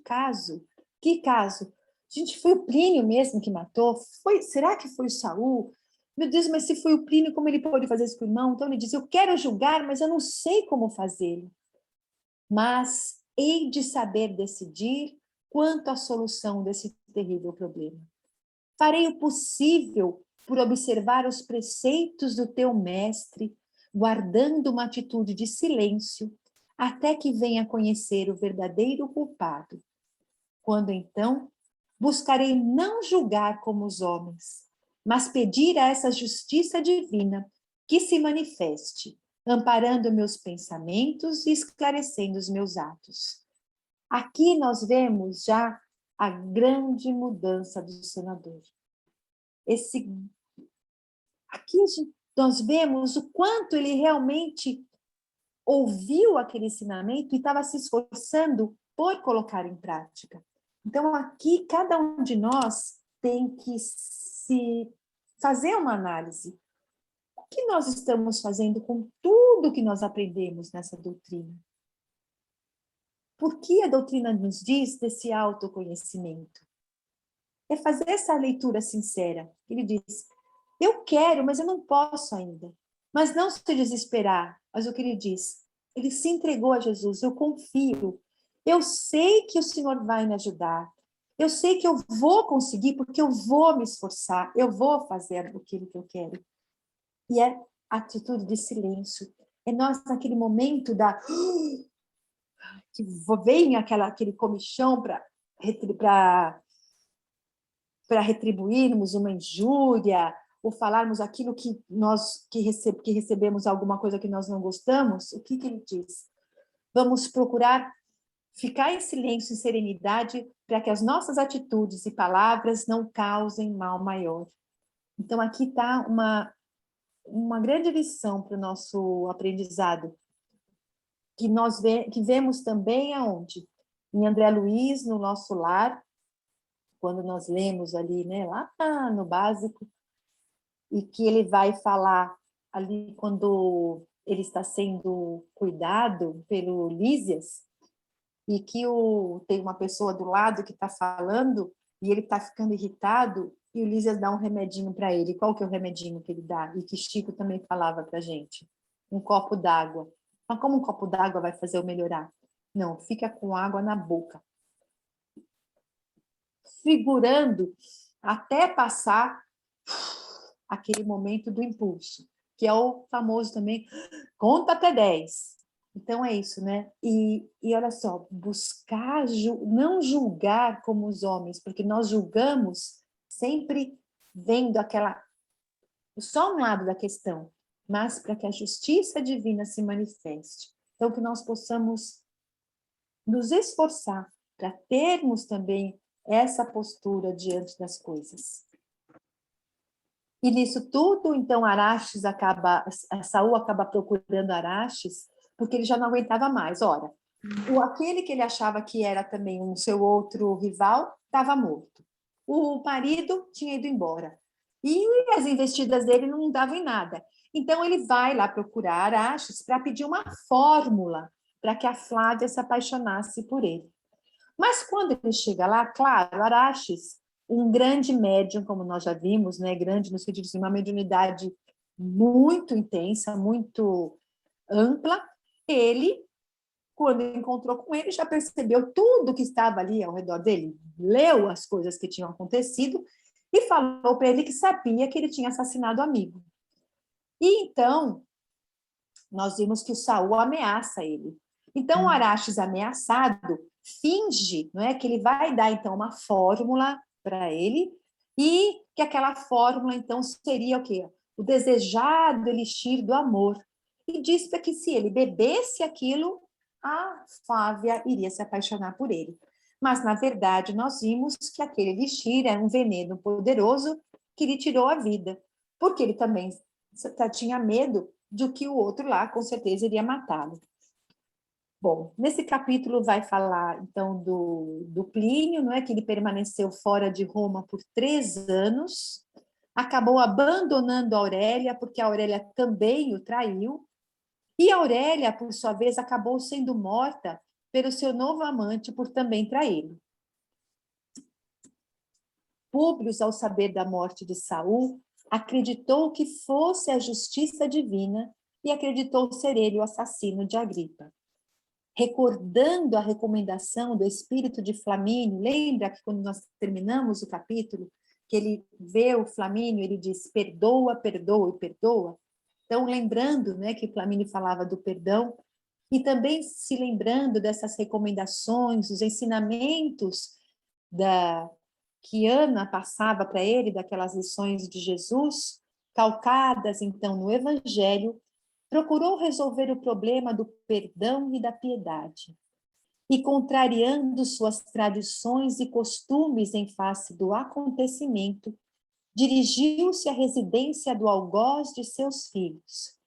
caso. Que caso? Gente, foi o Plínio mesmo que matou? Será que foi o Saul? Meu Deus, mas se foi o Plínio, como ele pode fazer isso com o irmão? Então ele diz: eu quero julgar, mas eu não sei como fazê-lo. Mas hei de saber decidir quanto à solução desse terrível problema. Farei o possível por observar os preceitos do teu mestre, guardando uma atitude de silêncio, até que venha conhecer o verdadeiro culpado. Quando então, buscarei não julgar como os homens, mas pedir a essa justiça divina que se manifeste, amparando meus pensamentos e esclarecendo os meus atos. Aqui nós vemos já a grande mudança do senador. Aqui nós vemos o quanto ele realmente ouviu aquele ensinamento e estava se esforçando por colocar em prática. Então, aqui, cada um de nós tem que se fazer uma análise. O que nós estamos fazendo com tudo que nós aprendemos nessa doutrina? Por que a doutrina nos diz desse autoconhecimento? É fazer essa leitura sincera. Ele diz: eu quero, mas eu não posso ainda. Mas não se desesperar. Mas o que ele diz? Ele se entregou a Jesus. Eu confio. Eu sei que o Senhor vai me ajudar. Eu sei que eu vou conseguir, porque eu vou me esforçar. Eu vou fazer aquilo que eu quero. E é atitude de silêncio. É nós, naquele momento que vem aquele comichão para retribuirmos uma injúria, ou falarmos aquilo que recebemos alguma coisa que nós não gostamos. O que ele diz? Vamos procurar ficar em silêncio e serenidade para que as nossas atitudes e palavras não causem mal maior. Então, aqui está uma grande lição para o nosso aprendizado, que vemos também aonde? Em André Luiz, no Nosso Lar, quando nós lemos ali, né, lá no básico, e que ele vai falar ali quando ele está sendo cuidado pelo Lísias, e que tem uma pessoa do lado que está falando, e ele está ficando irritado, e o Lísias dá um remedinho para ele. Qual que é o remedinho que ele dá? E que Chico também falava para a gente. Um copo d'água. Mas como um copo d'água vai fazer eu melhorar? Não, fica com água na boca. Figurando até passar aquele momento do impulso, que é o famoso também, conta até 10. Então é isso, né? E olha só, buscar, não julgar como os homens, porque nós julgamos sempre vendo só um lado da questão, mas para que a justiça divina se manifeste. Então, que nós possamos nos esforçar para termos também essa postura diante das coisas. E nisso tudo, então, Saul acaba procurando Araxes, porque ele já não aguentava mais. Ora, aquele que ele achava que era também um seu outro rival estava morto. O marido tinha ido embora. E as investidas dele não davam em nada. Então, ele vai lá procurar Araxes para pedir uma fórmula para que a Flávia se apaixonasse por ele. Mas quando ele chega lá, claro, Araxes, um grande médium, como nós já vimos, né, grande no sentido de uma mediunidade muito intensa, muito ampla, ele, quando encontrou com ele, já percebeu tudo que estava ali ao redor dele, leu as coisas que tinham acontecido e falou para ele que sabia que ele tinha assassinado o amigo. E então, nós vimos que o Saul ameaça ele. Então, o Araxes ameaçado finge, não é, que ele vai dar, então, uma fórmula para ele e que aquela fórmula, então, seria o quê? O desejado elixir do amor. E diz para que se ele bebesse aquilo, a Flávia iria se apaixonar por ele. Mas, na verdade, nós vimos que aquele elixir era um veneno poderoso que lhe tirou a vida, porque ele também tinha medo de que o outro lá, com certeza, iria matá-lo. Bom, nesse capítulo vai falar, então, do Plínio, não é? Que ele permaneceu fora de Roma por 3 anos, acabou abandonando a Aurélia, porque a Aurélia também o traiu, e a Aurélia, por sua vez, acabou sendo morta pelo seu novo amante por também traí-lo. Públio, ao saber da morte de Saul, acreditou que fosse a justiça divina e acreditou ser ele o assassino de Agripa. Recordando a recomendação do espírito de Flamínio, lembra que quando nós terminamos o capítulo, que ele vê o Flamínio, ele diz, perdoa, perdoa e perdoa. Então, lembrando, né, que Flamínio falava do perdão, e também se lembrando dessas recomendações, os ensinamentos que Ana passava para ele, daquelas lições de Jesus, calcadas, então, no Evangelho, procurou resolver o problema do perdão e da piedade. E, contrariando suas tradições e costumes em face do acontecimento, dirigiu-se à residência do algoz de seus filhos.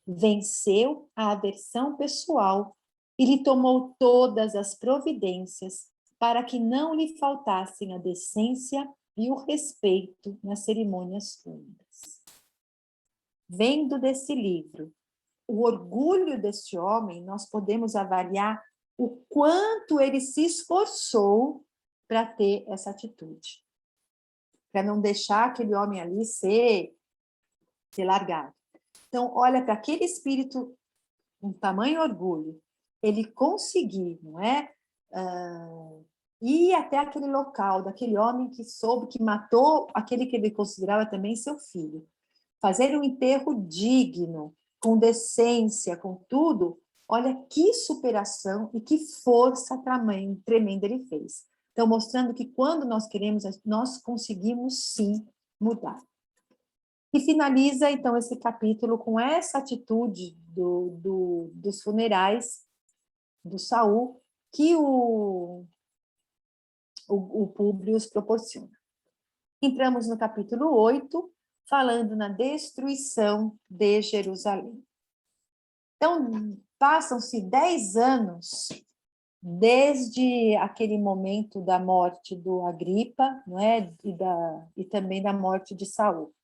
Venceu a aversão pessoal e lhe tomou todas as providências para que não lhe faltassem a decência e o respeito nas cerimônias fúnebres. Vendo desse livro o orgulho deste homem, nós podemos avaliar o quanto ele se esforçou para ter essa atitude, para não deixar aquele homem ali ser largado. Então, olha, para aquele espírito, um tamanho orgulho, ele conseguir, não é? Ir até aquele local, daquele homem que soube que matou aquele que ele considerava também seu filho. Fazer um enterro digno, com decência, com tudo, olha que superação e que força tremenda ele fez. Então, mostrando que quando nós queremos, nós conseguimos sim mudar. E finaliza, então, esse capítulo com essa atitude dos funerais do Saul que o Públio proporciona. Entramos no capítulo 8, falando na destruição de Jerusalém. Então, passam-se 10 anos desde aquele momento da morte do Agripa, não é? E também da morte de Saul.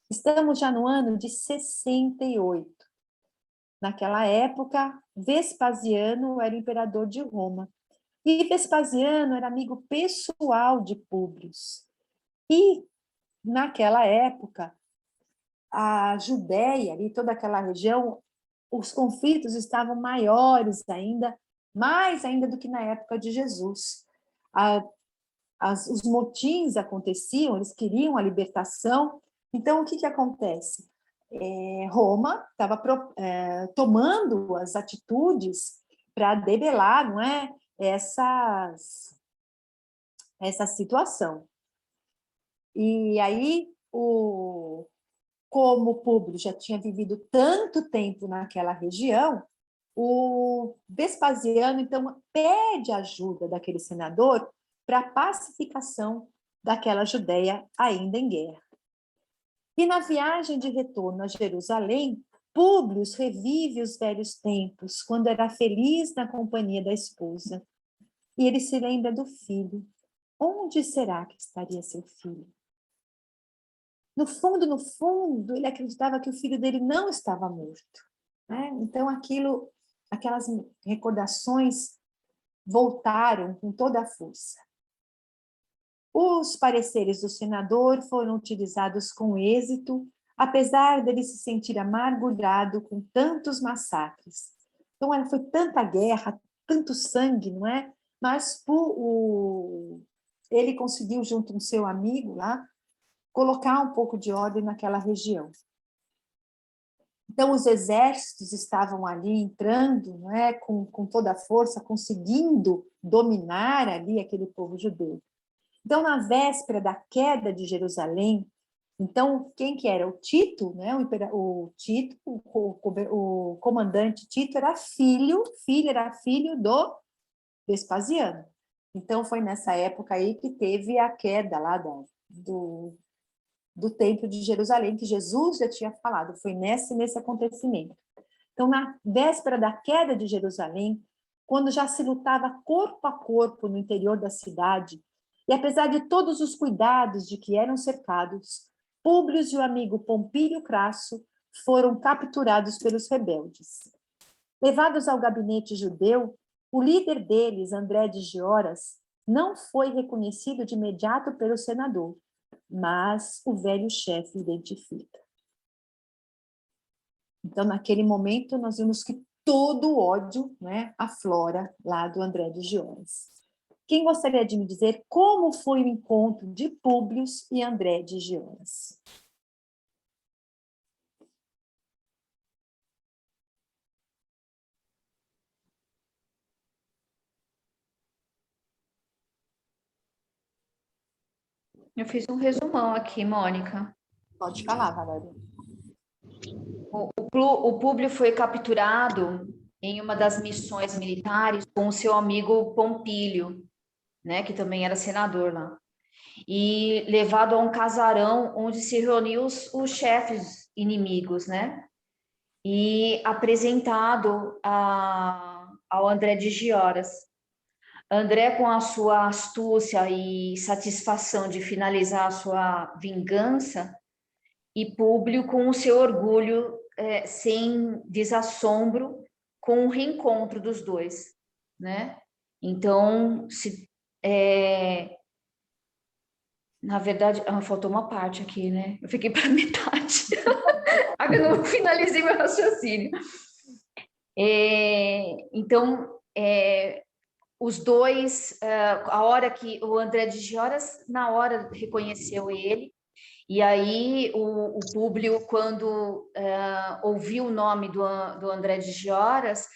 Estamos já no ano de 68. Naquela época, Vespasiano era imperador de Roma. E Vespasiano era amigo pessoal de Públio. E, naquela época, a Judéia, ali, toda aquela região, os conflitos estavam maiores ainda, mais ainda do que na época de Jesus. Os motins aconteciam, eles queriam a libertação. Então, o que acontece? Roma estava tomando as atitudes para debelar, não é, essa situação. E aí, como o Públio já tinha vivido tanto tempo naquela região, o Vespasiano, então, pede ajuda daquele senador para a pacificação daquela Judéia ainda em guerra. E na viagem de retorno a Jerusalém, Públio revive os velhos tempos, quando era feliz na companhia da esposa. E ele se lembra do filho. Onde será que estaria seu filho? No fundo, ele acreditava que o filho dele não estava morto, né? Então, aquelas recordações voltaram com toda a força. Os pareceres do senador foram utilizados com êxito, apesar dele se sentir amargurado com tantos massacres. Então, foi tanta guerra, tanto sangue, não é? Mas ele conseguiu, junto com seu amigo lá, colocar um pouco de ordem naquela região. Então, os exércitos estavam ali entrando, não é? Com toda a força, conseguindo dominar ali aquele povo judeu. Então, na véspera da queda de Jerusalém, então, quem que era? O Tito, né? O comandante Tito era filho do Vespasiano. Então, foi nessa época aí que teve a queda lá do templo de Jerusalém, que Jesus já tinha falado, foi nesse acontecimento. Então, na véspera da queda de Jerusalém, quando já se lutava corpo a corpo no interior da cidade, e apesar de todos os cuidados de que eram cercados, Públio e o amigo Pompílio Crasso foram capturados pelos rebeldes. Levados ao gabinete judeu, o líder deles, André de Gioras, não foi reconhecido de imediato pelo senador, mas o velho chefe identifica. Então, naquele momento, nós vimos que todo o ódio, né, aflora lá do André de Gioras. Quem gostaria de me dizer como foi o encontro de Públio e André de Gioras? Eu fiz um resumão aqui, Mônica. Pode falar, Valéria. O Públio foi capturado em uma das missões militares com o seu amigo Pompílio, né, que também era senador lá, e levado a um casarão onde se reuniam os chefes inimigos, né, e apresentado ao André de Gioras. André, com a sua astúcia e satisfação de finalizar a sua vingança, e Públio com o seu orgulho, sem desassombro, com o reencontro dos dois, né? Então, na verdade, faltou uma parte aqui, né? Eu fiquei para metade. Eu não finalizei meu raciocínio. Então, os dois, a hora que o André de Gioras, na hora reconheceu ele, e aí o Públio, quando ouviu o nome do André de Gioras,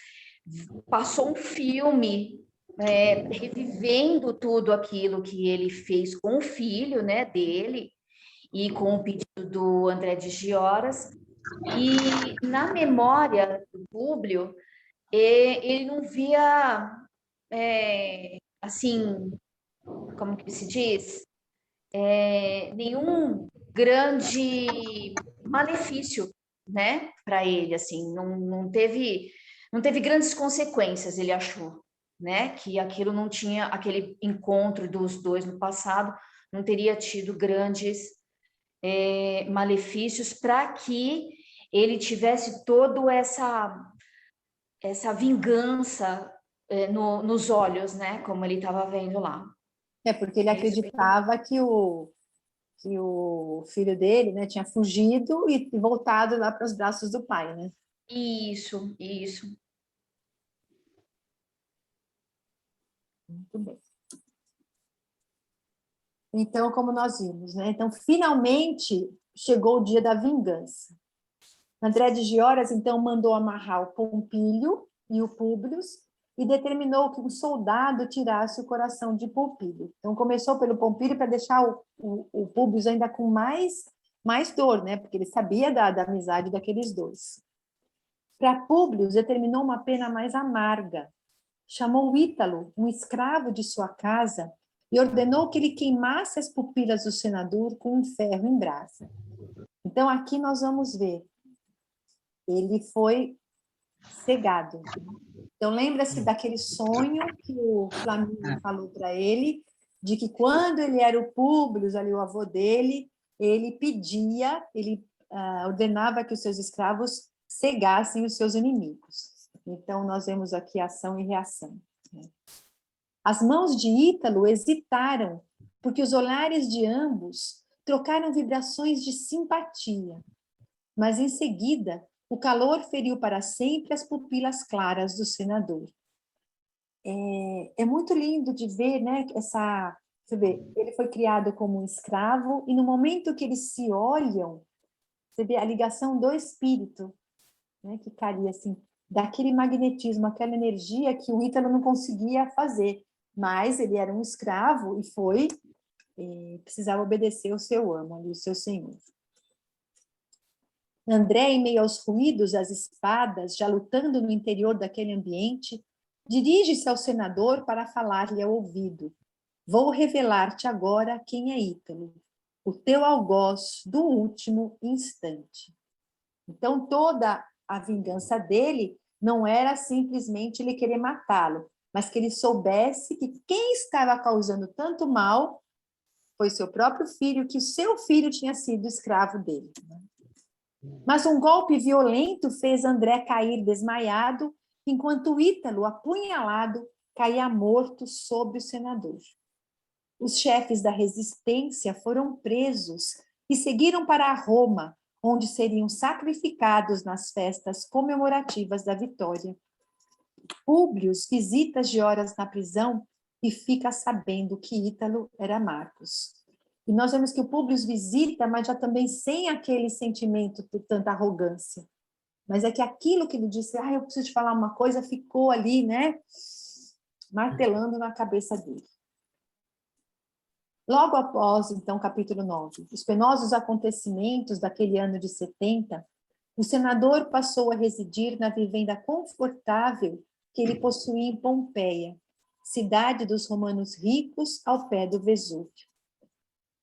passou um filme revivendo tudo aquilo que ele fez com o filho, né, dele, e com o pedido do André de Gioras, e na memória do Públio, ele não via, assim, como que se diz? Nenhum grande malefício, né, para ele, assim, não teve grandes consequências, ele achou, né, que aquilo não tinha, aquele encontro dos dois no passado não teria tido grandes malefícios para que ele tivesse toda essa vingança nos olhos, né, como ele estava vendo lá. Porque ele acreditava que o filho dele, né, tinha fugido e voltado lá para os braços do pai, né? Isso. Muito bem. Então, como nós vimos, né? Então, finalmente chegou o dia da vingança. André de Gioras, então, mandou amarrar o Pompílio e o Públio e determinou que um soldado tirasse o coração de Pompílio. Então, começou pelo Pompílio para deixar o Públio ainda com mais dor, né? Porque ele sabia da amizade daqueles dois. Para Públio, determinou uma pena mais amarga. Chamou Ítalo, um escravo de sua casa, e ordenou que ele queimasse as pupilas do senador com um ferro em brasa. Então, aqui nós vamos ver, ele foi cegado. Então, lembra-se daquele sonho que o Flamínio falou para ele, de que quando ele era o Públio, ali o avô dele, ele pedia, ele ordenava que os seus escravos cegassem os seus inimigos. Então, nós vemos aqui ação e reação. As mãos de Ítalo hesitaram, porque os olhares de ambos trocaram vibrações de simpatia. Mas, em seguida, o calor feriu para sempre as pupilas claras do senador. É muito lindo de ver, né? Você vê, ele foi criado como um escravo, e no momento que eles se olham, você vê a ligação do espírito, né? Que caria assim, daquele magnetismo, aquela energia que o Ítalo não conseguia fazer. Mas ele era um escravo e precisava obedecer o seu amo, ali, o seu senhor. André, em meio aos ruídos, às espadas, já lutando no interior daquele ambiente, dirige-se ao senador para falar-lhe ao ouvido. Vou revelar-te agora quem é Ítalo, o teu algoz do último instante. Então, toda a vingança dele não era simplesmente ele querer matá-lo, mas que ele soubesse que quem estava causando tanto mal foi seu próprio filho, que o seu filho tinha sido escravo dele. Mas um golpe violento fez André cair desmaiado, enquanto Ítalo, apunhalado, caía morto sobre o senador. Os chefes da resistência foram presos e seguiram para Roma, onde seriam sacrificados nas festas comemorativas da vitória. Públio visita as horas na prisão e fica sabendo que Ítalo era Marcos. E nós vemos que o Públio visita, mas já também sem aquele sentimento de tanta arrogância. Mas é que aquilo que ele disse, eu preciso te falar uma coisa, ficou ali, né, martelando na cabeça dele. Logo após, então, capítulo 9, os penosos acontecimentos daquele ano de 70, o senador passou a residir na vivenda confortável que ele possuía em Pompeia, cidade dos romanos ricos ao pé do Vesúvio.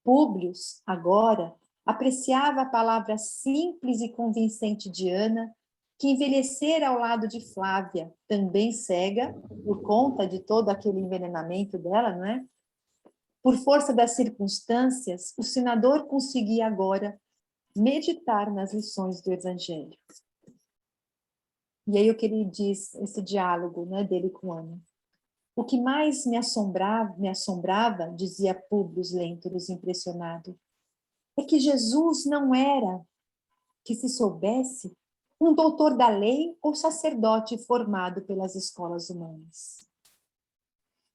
Públio, agora, apreciava a palavra simples e convincente de Ana, que envelhecera ao lado de Flávia, também cega, por conta de todo aquele envenenamento dela, não é? Por força das circunstâncias, o senador conseguia agora meditar nas lições do Evangelho. E aí o que ele diz, esse diálogo, né, dele com Ana. O que mais me assombrava, dizia Públio Lentulus impressionado, é que Jesus não era, que se soubesse, um doutor da lei ou sacerdote formado pelas escolas humanas.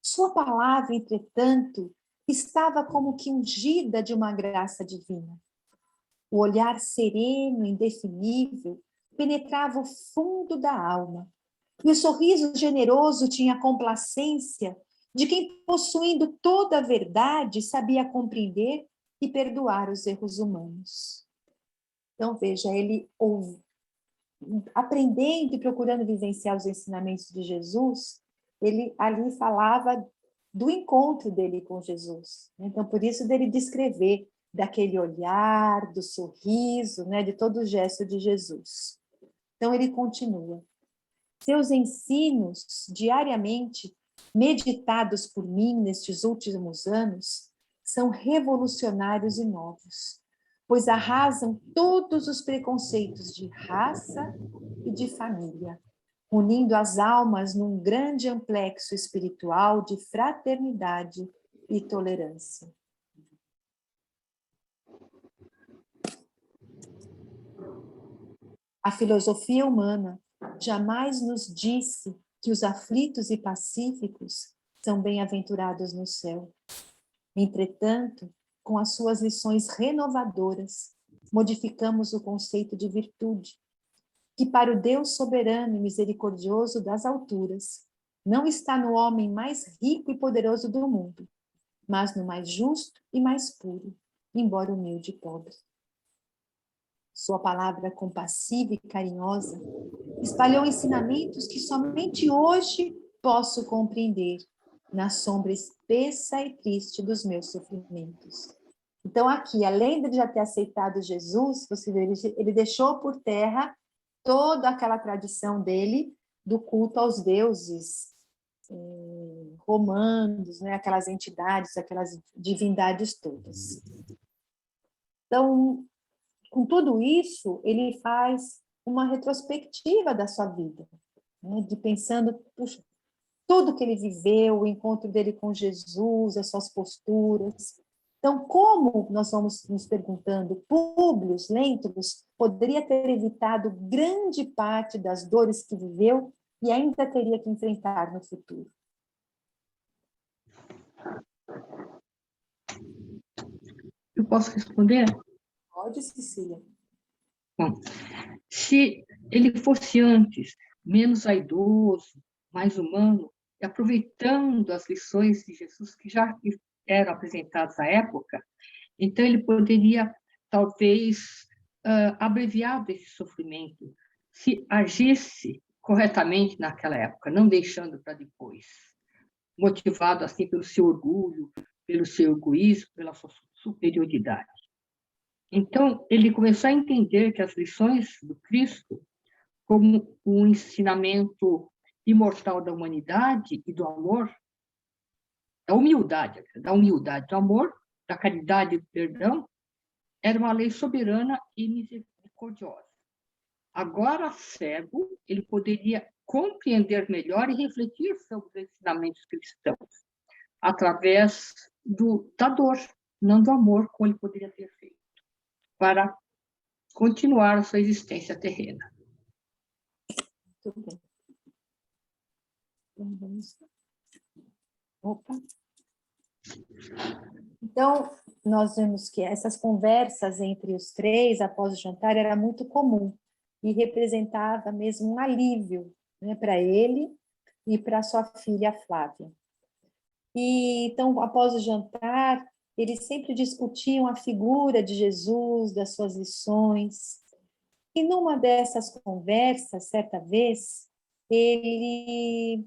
Sua palavra, entretanto, estava como que ungida de uma graça divina. O olhar sereno, indefinível, penetrava o fundo da alma, e o sorriso generoso tinha a complacência de quem, possuindo toda a verdade, sabia compreender e perdoar os erros humanos. Então, veja, ele aprendendo e procurando vivenciar os ensinamentos de Jesus, ele ali falava do encontro dele com Jesus. Então, por isso dele descrever daquele olhar, do sorriso, né, de todo o gesto de Jesus. Então, ele continua. Seus ensinos, diariamente meditados por mim nestes últimos anos, são revolucionários e novos, pois arrasam todos os preconceitos de raça e de família, unindo as almas num grande amplexo espiritual de fraternidade e tolerância. A filosofia humana jamais nos disse que os aflitos e pacíficos são bem-aventurados no céu. Entretanto, com as suas lições renovadoras, modificamos o conceito de virtude, que para o Deus soberano e misericordioso das alturas, não está no homem mais rico e poderoso do mundo, mas no mais justo e mais puro, embora humilde e pobre. sua palavra compassiva e carinhosa, espalhou ensinamentos que somente hoje posso compreender na sombra espessa e triste dos meus sofrimentos. Então, aqui, além de já ter aceitado Jesus, você vê, ele deixou por terra toda aquela tradição dele do culto aos deuses romanos, né? Aquelas entidades, aquelas divindades todas. Então, com tudo isso, ele faz uma retrospectiva da sua vida, né? De pensando, puxa, tudo que ele viveu, o encontro dele com Jesus, as suas posturas. Então, como nós vamos nos perguntando, Públio Lentulus poderia ter evitado grande parte das dores que viveu e ainda teria que enfrentar no futuro? Eu posso responder? Pode, Cecília. Bom, se ele fosse antes menos vaidoso, mais humano, e aproveitando as lições de Jesus que já eram apresentadas à época, então ele poderia, talvez, abreviar esse sofrimento, se agisse corretamente naquela época, não deixando para depois, motivado assim pelo seu orgulho, pelo seu egoísmo, pela sua superioridade. Então, ele começou a entender que as lições do Cristo, como um ensinamento imortal da humanidade e do amor, da humildade, do amor, da caridade e do perdão, era uma lei soberana e misericordiosa. Agora, cego, ele poderia compreender melhor e refletir sobre os ensinamentos cristãos, através da dor, não do amor, como ele poderia ter feito, para continuar a sua existência terrena. Tudo bem. Então, vamos... Opa. Então, nós vemos que essas conversas entre os três após o jantar era muito comum e representava mesmo um alívio, né, para ele e para sua filha Flávia. E então, após o jantar, eles sempre discutiam a figura de Jesus, das suas lições. E numa dessas conversas, certa vez, ele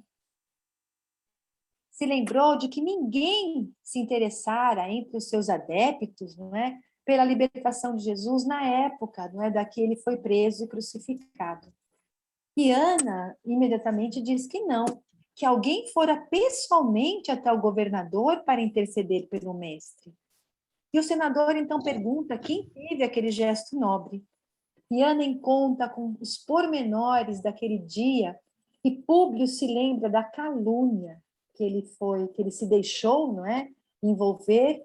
se lembrou de que ninguém se interessara entre os seus adeptos, não é, pela libertação de Jesus na época, não é, da que ele foi preso e crucificado. E Ana imediatamente diz que não, que alguém fora pessoalmente até o governador para interceder pelo mestre. E o senador então pergunta quem teve aquele gesto nobre. E Ana conta com os pormenores daquele dia, e Públio se lembra da calúnia que ele se deixou, não é, envolver,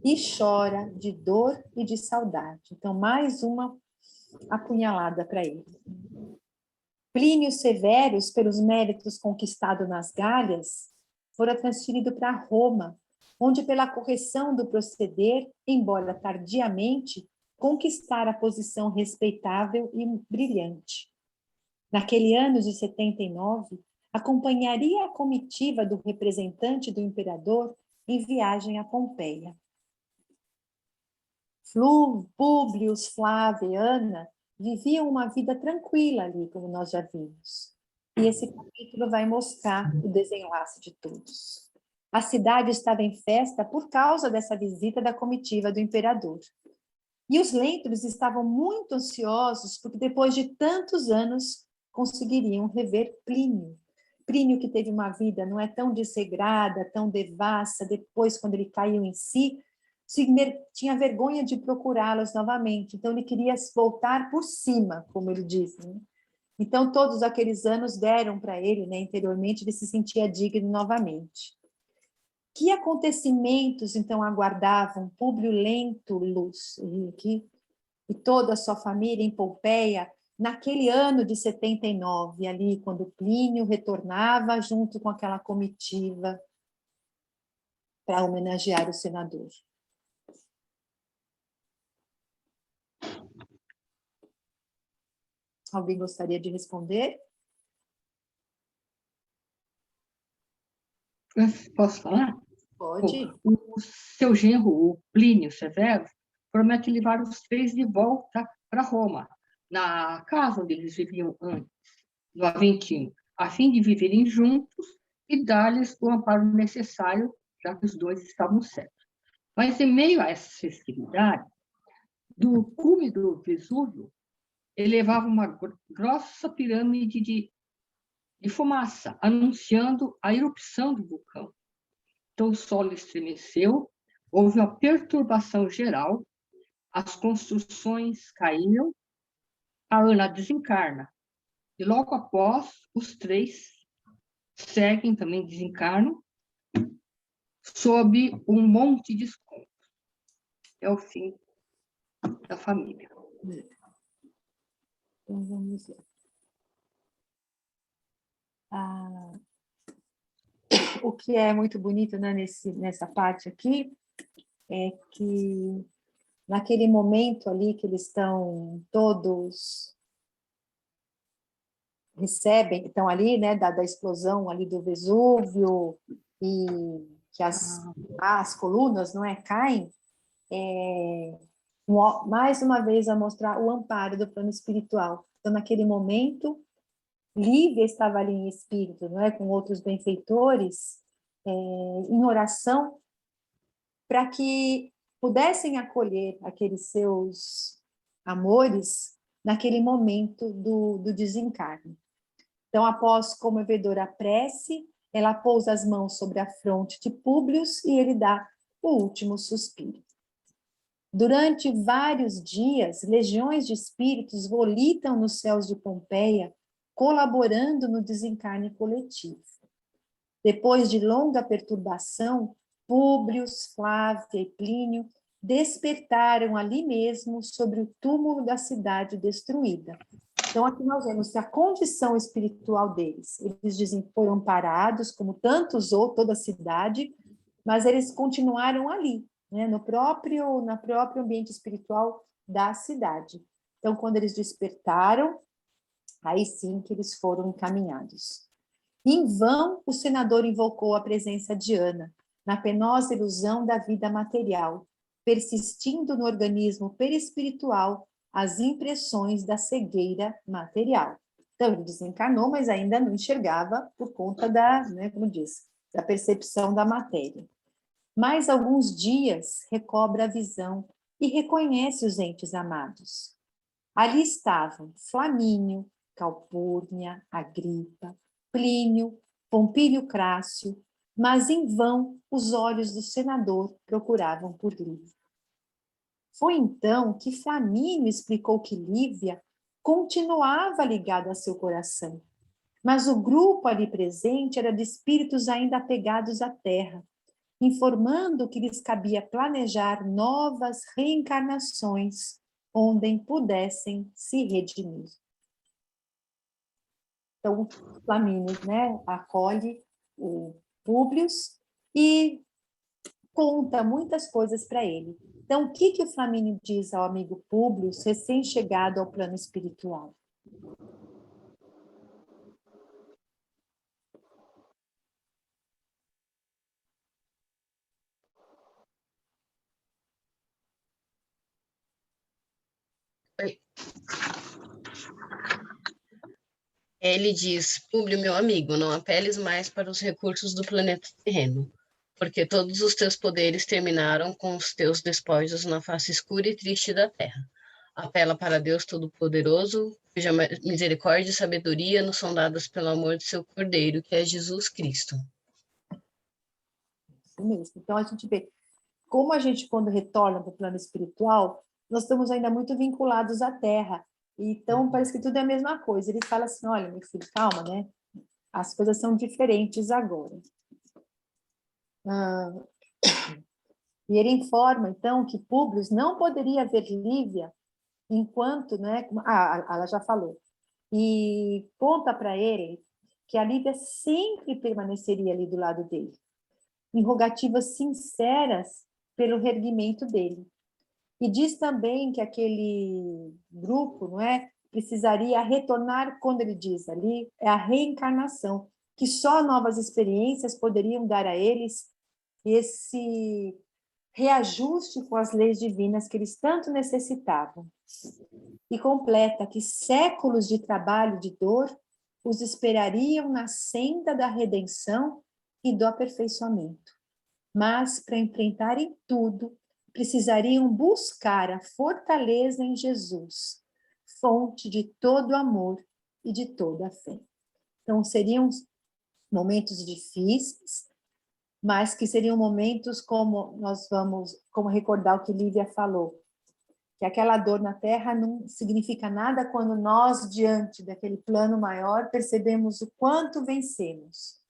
e chora de dor e de saudade. Então, mais uma apunhalada para ele. Plínio Severus, pelos méritos conquistados nas Gálias, fora transferido para Roma, onde, pela correção do proceder, embora tardiamente, conquistara a posição respeitável e brilhante. Naquele ano de 79, acompanharia a comitiva do representante do imperador em viagem a Pompeia. Públio, Flávia e Ana viviam uma vida tranquila ali, como nós já vimos. E esse capítulo vai mostrar o desenlace de todos. A cidade estava em festa por causa dessa visita da comitiva do imperador. E os Lentulus estavam muito ansiosos porque depois de tantos anos conseguiriam rever Plínio. Plínio, que teve uma vida não é tão desregrada, tão devassa, depois, quando ele caiu em si, tinha vergonha de procurá-los novamente. Então, ele queria voltar por cima, como ele diz, né? Então, todos aqueles anos deram para ele, né, interiormente, ele se sentia digno novamente. Que acontecimentos, então, aguardavam Públio Lentulus e toda a sua família em Pompeia, naquele ano de 79, ali, quando Plínio retornava junto com aquela comitiva para homenagear o senador? Alguém gostaria de responder? Posso falar? Pode. O seu genro, o Plínio Severo, promete levar os três de volta para Roma, na casa onde eles viviam antes, no Aventino, a fim de viverem juntos e dar-lhes o amparo necessário, já que os dois estavam certos. Mas, em meio a essa festividade, do cume do Vesúvio, elevava uma grossa pirâmide de fumaça, anunciando a erupção do vulcão. Então, o solo estremeceu, houve uma perturbação geral, as construções caíram, a Ana desencarna. E logo após, os três seguem, também desencarnam, sob um monte de escombros. É o fim da família. Então, vamos ver. O que é muito bonito, né, nessa parte aqui é que naquele momento ali que eles estão todos estão ali, né, da explosão ali do Vesúvio e que as colunas, não é, caem, mais uma vez a mostrar o amparo do plano espiritual. Então, naquele momento, Lívia estava ali em espírito, não é, com outros benfeitores, em oração, para que pudessem acolher aqueles seus amores naquele momento do desencarne. Então, após comovedora prece, ela pousa as mãos sobre a fronte de Públio e ele dá o último suspiro. Durante vários dias, legiões de espíritos volitam nos céus de Pompeia, colaborando no desencarne coletivo. Depois de longa perturbação, Públio, Flávia e Plínio despertaram ali mesmo sobre o túmulo da cidade destruída. Então, aqui nós vemos que a condição espiritual deles, eles dizem que foram parados, como tantos ou toda a cidade, mas eles continuaram ali, né, no próprio ambiente espiritual da cidade. Então, quando eles despertaram, aí sim que eles foram encaminhados. Em vão, o senador invocou a presença de Ana, na penosa ilusão da vida material, persistindo no organismo perispiritual as impressões da cegueira material. Então, ele desencarnou, mas ainda não enxergava por conta né, como diz, da percepção da matéria. Mais alguns dias recobra a visão e reconhece os entes amados. Ali estavam Flamínio, Calpurnia, Agripa, Plínio, Pompílio Crácio, mas em vão os olhos do senador procuravam por Lívia. Foi então que Flamínio explicou que Lívia continuava ligada a seu coração, mas o grupo ali presente era de espíritos ainda apegados à terra, informando que lhes cabia planejar novas reencarnações onde pudessem se redimir. Então, Flamínio, né, acolhe o Públio e conta muitas coisas para ele. Então, o que o Flamínio diz ao amigo Públio, recém-chegado ao plano espiritual? Ele diz: Públio, meu amigo, não apeles mais para os recursos do planeta terreno, porque todos os teus poderes terminaram com os teus despojos na face escura e triste da terra. Apela para Deus Todo-Poderoso, cuja misericórdia e sabedoria nos são dadas pelo amor de seu Cordeiro, que é Jesus Cristo. Isso mesmo. Então, a gente vê como a gente, quando retorna para o plano espiritual, nós estamos ainda muito vinculados à Terra. Então, parece que tudo é a mesma coisa. Ele fala assim, olha, meu filho, calma, né? As coisas são diferentes agora. E ele informa, então, que Públio não poderia ver Lívia enquanto, né? Ela já falou. E conta para ele que a Lívia sempre permaneceria ali do lado dele, em rogativas sinceras pelo reerguimento dele. E diz também que aquele grupo, não é, precisaria retornar, quando ele diz ali, é a reencarnação, que só novas experiências poderiam dar a eles esse reajuste com as leis divinas que eles tanto necessitavam. E completa que séculos de trabalho e de dor os esperariam na senda da redenção e do aperfeiçoamento. Mas, para enfrentarem tudo, precisariam buscar a fortaleza em Jesus, fonte de todo amor e de toda a fé. Então, seriam momentos difíceis, mas que seriam momentos como como recordar o que Lívia falou, que aquela dor na terra não significa nada quando nós, diante daquele plano maior, percebemos o quanto vencemos,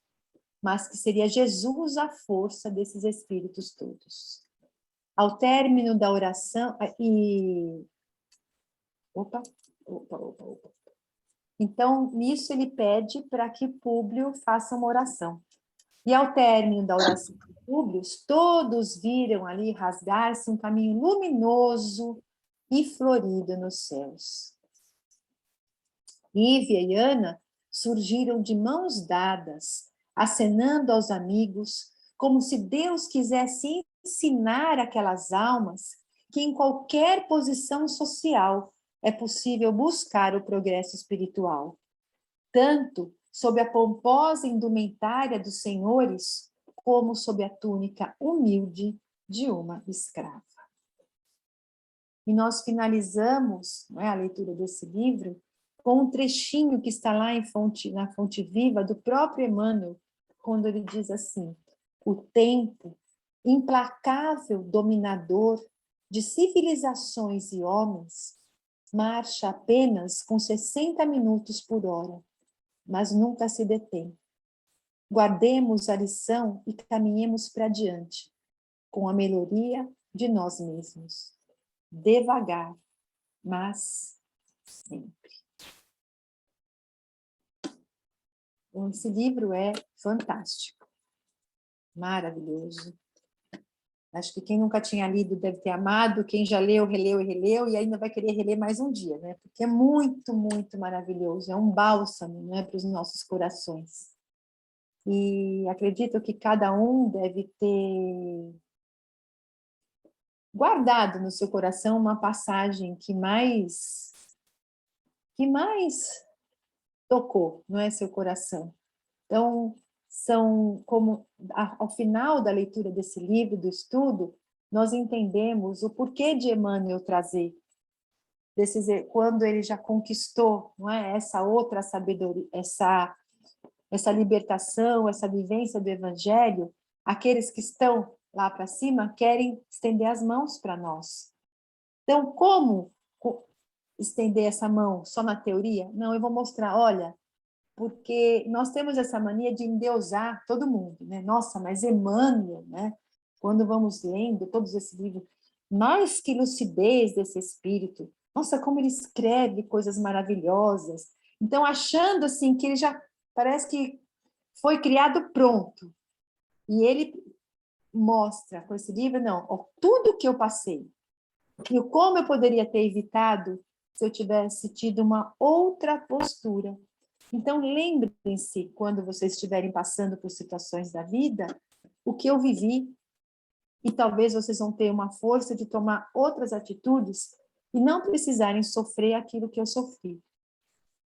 mas que seria Jesus a força desses espíritos todos. Ao término da oração, Então, nisso ele pede para que Públio faça uma oração. E ao término da oração de Públio, todos viram ali rasgar-se um caminho luminoso e florido nos céus. Lívia e Ana surgiram de mãos dadas, acenando aos amigos, como se Deus quisesse ensinar aquelas almas que em qualquer posição social é possível buscar o progresso espiritual, tanto sob a pomposa indumentária dos senhores, como sob a túnica humilde de uma escrava. E nós finalizamos, a leitura desse livro com um trechinho que está lá na Fonte Viva do próprio Emmanuel, quando ele diz assim: o tempo, implacável dominador de civilizações e homens, marcha apenas com 60 minutos por hora, mas nunca se detém. Guardemos a lição e caminhemos para diante, com a melhoria de nós mesmos. Devagar, mas sempre. Esse livro é fantástico, maravilhoso. Acho que quem nunca tinha lido deve ter amado, quem já leu, releu e releu, e ainda vai querer reler mais um dia, né? Porque é muito, muito maravilhoso, é um bálsamo, né, para os nossos corações. E acredito que cada um deve ter guardado no seu coração uma passagem que mais tocou, não é, seu coração. Então, são como, ao final da leitura desse livro, do estudo, nós entendemos o porquê de Emmanuel trazer, quando ele já conquistou, não é, essa outra sabedoria, essa libertação, essa vivência do Evangelho, aqueles que estão lá para cima querem estender as mãos para nós. Então, como estender essa mão só na teoria? Não, eu vou mostrar, olha, porque nós temos essa mania de endeusar todo mundo, né? Nossa, mas Emmanuel, né? Quando vamos lendo todos esses livros, mais que lucidez desse espírito, nossa, como ele escreve coisas maravilhosas. Então, achando assim que ele já parece que foi criado pronto. E ele mostra com esse livro, não, ó, tudo que eu passei e como eu poderia ter evitado se eu tivesse tido uma outra postura. Então, lembrem-se, quando vocês estiverem passando por situações da vida, o que eu vivi, e talvez vocês vão ter uma força de tomar outras atitudes e não precisarem sofrer aquilo que eu sofri.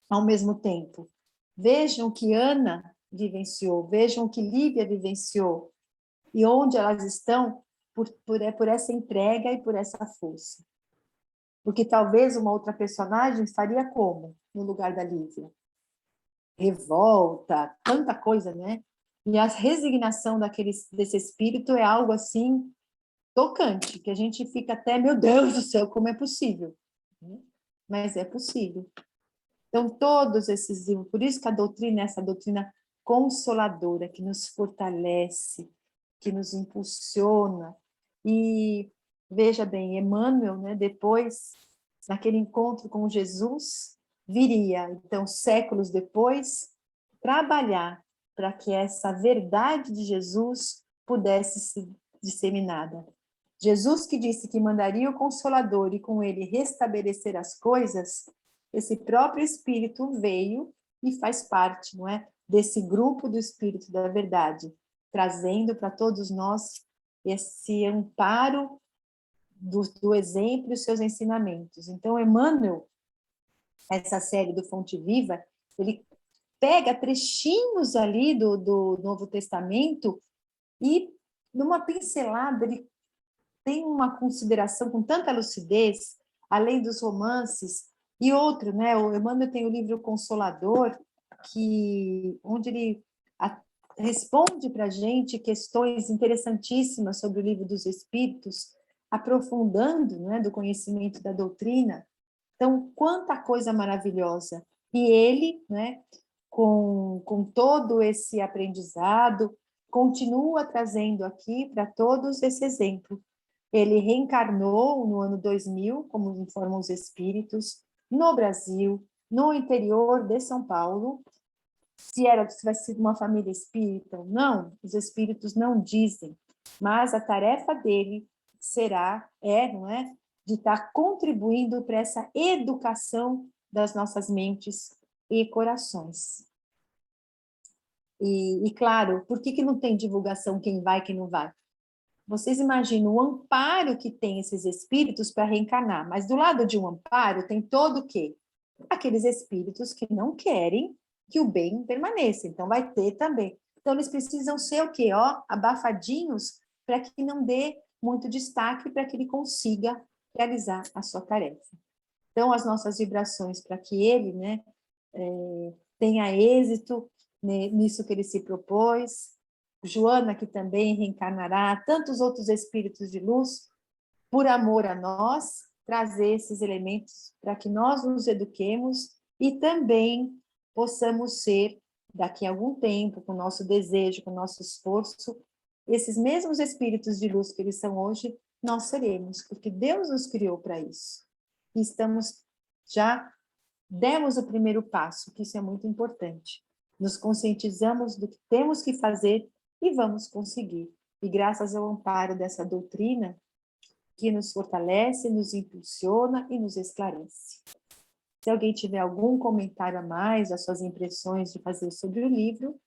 Ao mesmo tempo, vejam que Ana vivenciou, vejam que Lívia vivenciou, e onde elas estão por essa entrega e por essa força. Porque talvez uma outra personagem faria como no lugar da Lívia? Revolta, tanta coisa, né? E a resignação desse espírito é algo assim tocante, que a gente fica até, meu Deus do céu, como é possível? Mas é possível. Então, todos esses livros, por isso que a doutrina é essa doutrina consoladora, que nos fortalece, que nos impulsiona. E veja bem, Emmanuel, né, depois, naquele encontro com Jesus, viria, então, séculos depois, trabalhar para que essa verdade de Jesus pudesse ser disseminada. Jesus que disse que mandaria o Consolador e com ele restabelecer as coisas, esse próprio Espírito veio e faz parte, não é, desse grupo do Espírito da Verdade, trazendo para todos nós esse amparo do exemplo e os seus ensinamentos. Então, Emmanuel, essa série do Fonte Viva, ele pega trechinhos ali do Novo Testamento e, numa pincelada, ele tem uma consideração com tanta lucidez, além dos romances, e outro, né? O Emmanuel tem o livro Consolador, onde ele responde para a gente questões interessantíssimas sobre o Livro dos Espíritos, aprofundando, né, do conhecimento da doutrina. Então, quanta coisa maravilhosa! E ele, né, com todo esse aprendizado, continua trazendo aqui para todos esse exemplo. Ele reencarnou no ano 2000, como informam os espíritos, no Brasil, no interior de São Paulo. Se vai ser uma família espírita ou não, os espíritos não dizem, mas a tarefa dele não é, de estar contribuindo para essa educação das nossas mentes e corações. E claro, por que não tem divulgação, quem vai, quem não vai? Vocês imaginam o amparo que tem esses espíritos para reencarnar, mas do lado de um amparo tem todo o quê? Aqueles espíritos que não querem que o bem permaneça, então vai ter também. Então eles precisam ser o quê? Abafadinhos para que não dê muito destaque, para que ele consiga realizar a sua tarefa. Então as nossas vibrações para que ele, né, tenha êxito nisso que ele se propôs. Joana, que também reencarnará, tantos outros espíritos de luz, por amor a nós, trazer esses elementos para que nós nos eduquemos e também possamos ser, daqui a algum tempo, com o nosso desejo, com o nosso esforço, esses mesmos espíritos de luz que eles são hoje, nós seremos, porque Deus nos criou para isso. E já demos o primeiro passo, que isso é muito importante. Nos conscientizamos do que temos que fazer e vamos conseguir. E graças ao amparo dessa doutrina, que nos fortalece, nos impulsiona e nos esclarece. Se alguém tiver algum comentário a mais, as suas impressões de fazer sobre o livro,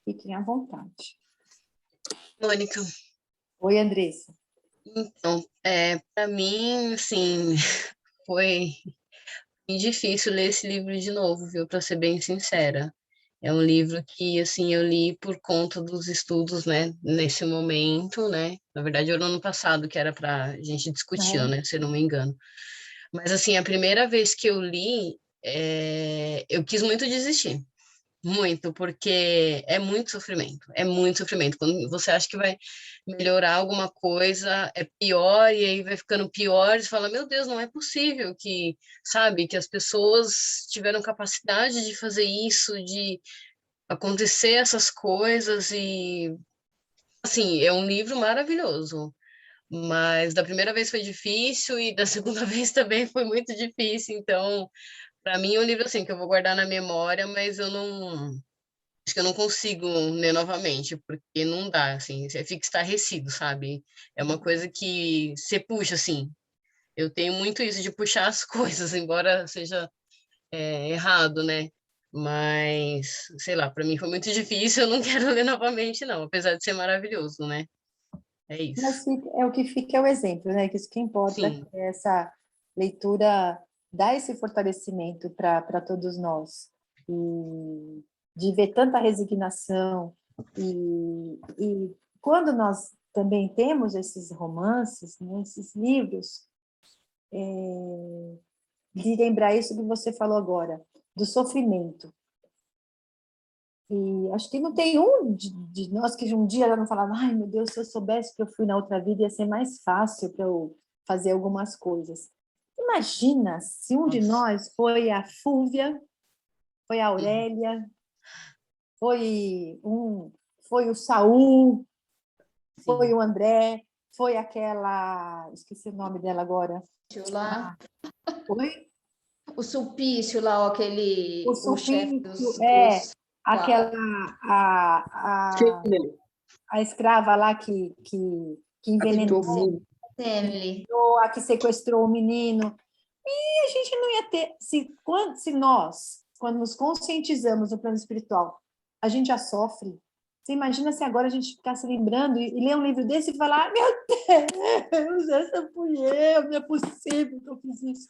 fiquem à vontade. Mônica. Oi, Andressa. Então, para mim, assim, foi difícil ler esse livro de novo, viu? Para ser bem sincera. É um livro que, assim, eu li por conta dos estudos, né? Nesse momento, né? Na verdade, era no ano passado que era para a gente discutir, né? Se eu não me engano. Mas, assim, a primeira vez que eu li, eu quis muito desistir. Muito, porque é muito sofrimento, é muito sofrimento. Quando você acha que vai melhorar alguma coisa, é pior, e aí vai ficando pior, você fala, meu Deus, não é possível que, sabe, que as pessoas tiveram capacidade de fazer isso, de acontecer essas coisas, e, assim, é um livro maravilhoso. Mas da primeira vez foi difícil e da segunda vez também foi muito difícil, então, para mim é um livro assim que eu vou guardar na memória, mas acho que eu não consigo ler novamente, porque não dá, assim, você fica estarrecido, sabe? É uma coisa que você puxa, assim. Eu tenho muito isso de puxar as coisas, embora seja errado, né? Mas, sei lá, para mim foi muito difícil, eu não quero ler novamente, não, apesar de ser maravilhoso, né? É isso. Mas o que fica é o exemplo, né? Que isso que importa, Sim. é essa leitura dá esse fortalecimento para todos nós. E de ver tanta resignação. E quando nós também temos esses romances, né, esses livros, de lembrar isso que você falou agora, do sofrimento. E acho que não tem um de nós que um dia não falava, ai meu Deus, se eu soubesse que eu fui na outra vida, ia ser mais fácil para eu fazer algumas coisas. Imagina se um de nós foi a Fúvia, foi a Aurélia, foi o Saul, foi o André, foi aquela, esqueci o nome dela agora. Lá. Oi? O Sulpício lá, O chefe Sulpício, aquela a escrava lá que envenenou, a que sequestrou o menino. E a gente não ia ter, se nós, quando nos conscientizamos no plano espiritual, a gente já sofre, Você imagina se agora a gente ficar se lembrando e ler um livro desse e falar, meu Deus, essa fui eu, não é possível que eu fiz isso.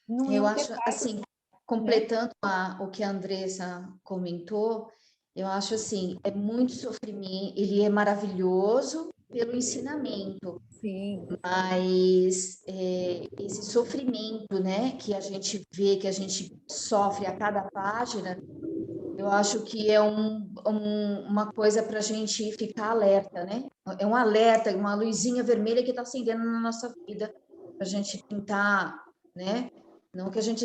Não é Eu um acho, pecado, assim, completando o que a Andressa comentou, eu acho assim, é muito sofrimento, ele é maravilhoso pelo ensinamento, sim. mas esse sofrimento, né, que a gente vê, que a gente sofre a cada página, eu acho que é uma coisa para a gente ficar alerta, né? É um alerta, uma luzinha vermelha que está acendendo na nossa vida, para a gente tentar, né? Não que a gente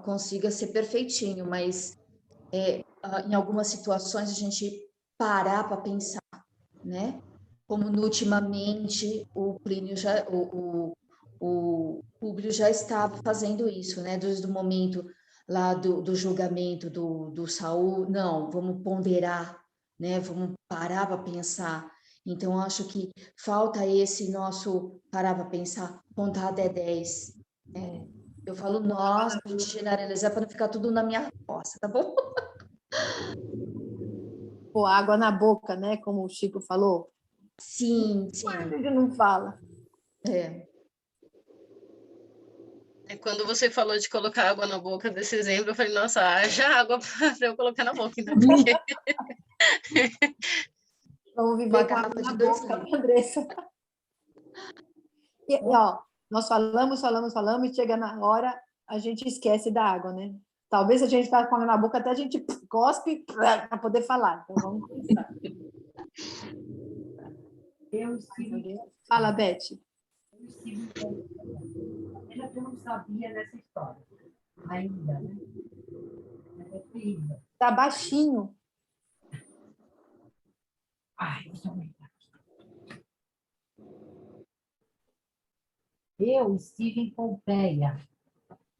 consiga ser perfeitinho, mas em algumas situações a gente parar para pensar, né? Como ultimamente o Plínio o Públio já estava fazendo isso, né? Desde o momento lá do julgamento do Saul, não, vamos ponderar, né? Vamos parar para pensar. Então, acho que falta esse nosso parar para pensar, contar até 10. Né? Eu falo nós, para a gente generalizar, para não ficar tudo na minha roça, tá bom? Pô, água na boca, né? Como o Chico falou. Sim, A sim. gente não fala. É. Quando você falou de colocar água na boca desse exemplo, eu falei, nossa, haja água para eu colocar na boca, então, porque... Vamos Uma viver com água garrafa na de 2 boca, litros. Andressa. E, ó, nós falamos, e chega na hora, a gente esquece da água, né? Talvez a gente está com água na boca, até a gente cospe para poder falar. Então, vamos pensar. Fala, Beth. Eu não sabia dessa história ainda, né? É terrível. Tá baixinho. Ai, deixa eu aumentar aqui. Eu estive em Pompeia.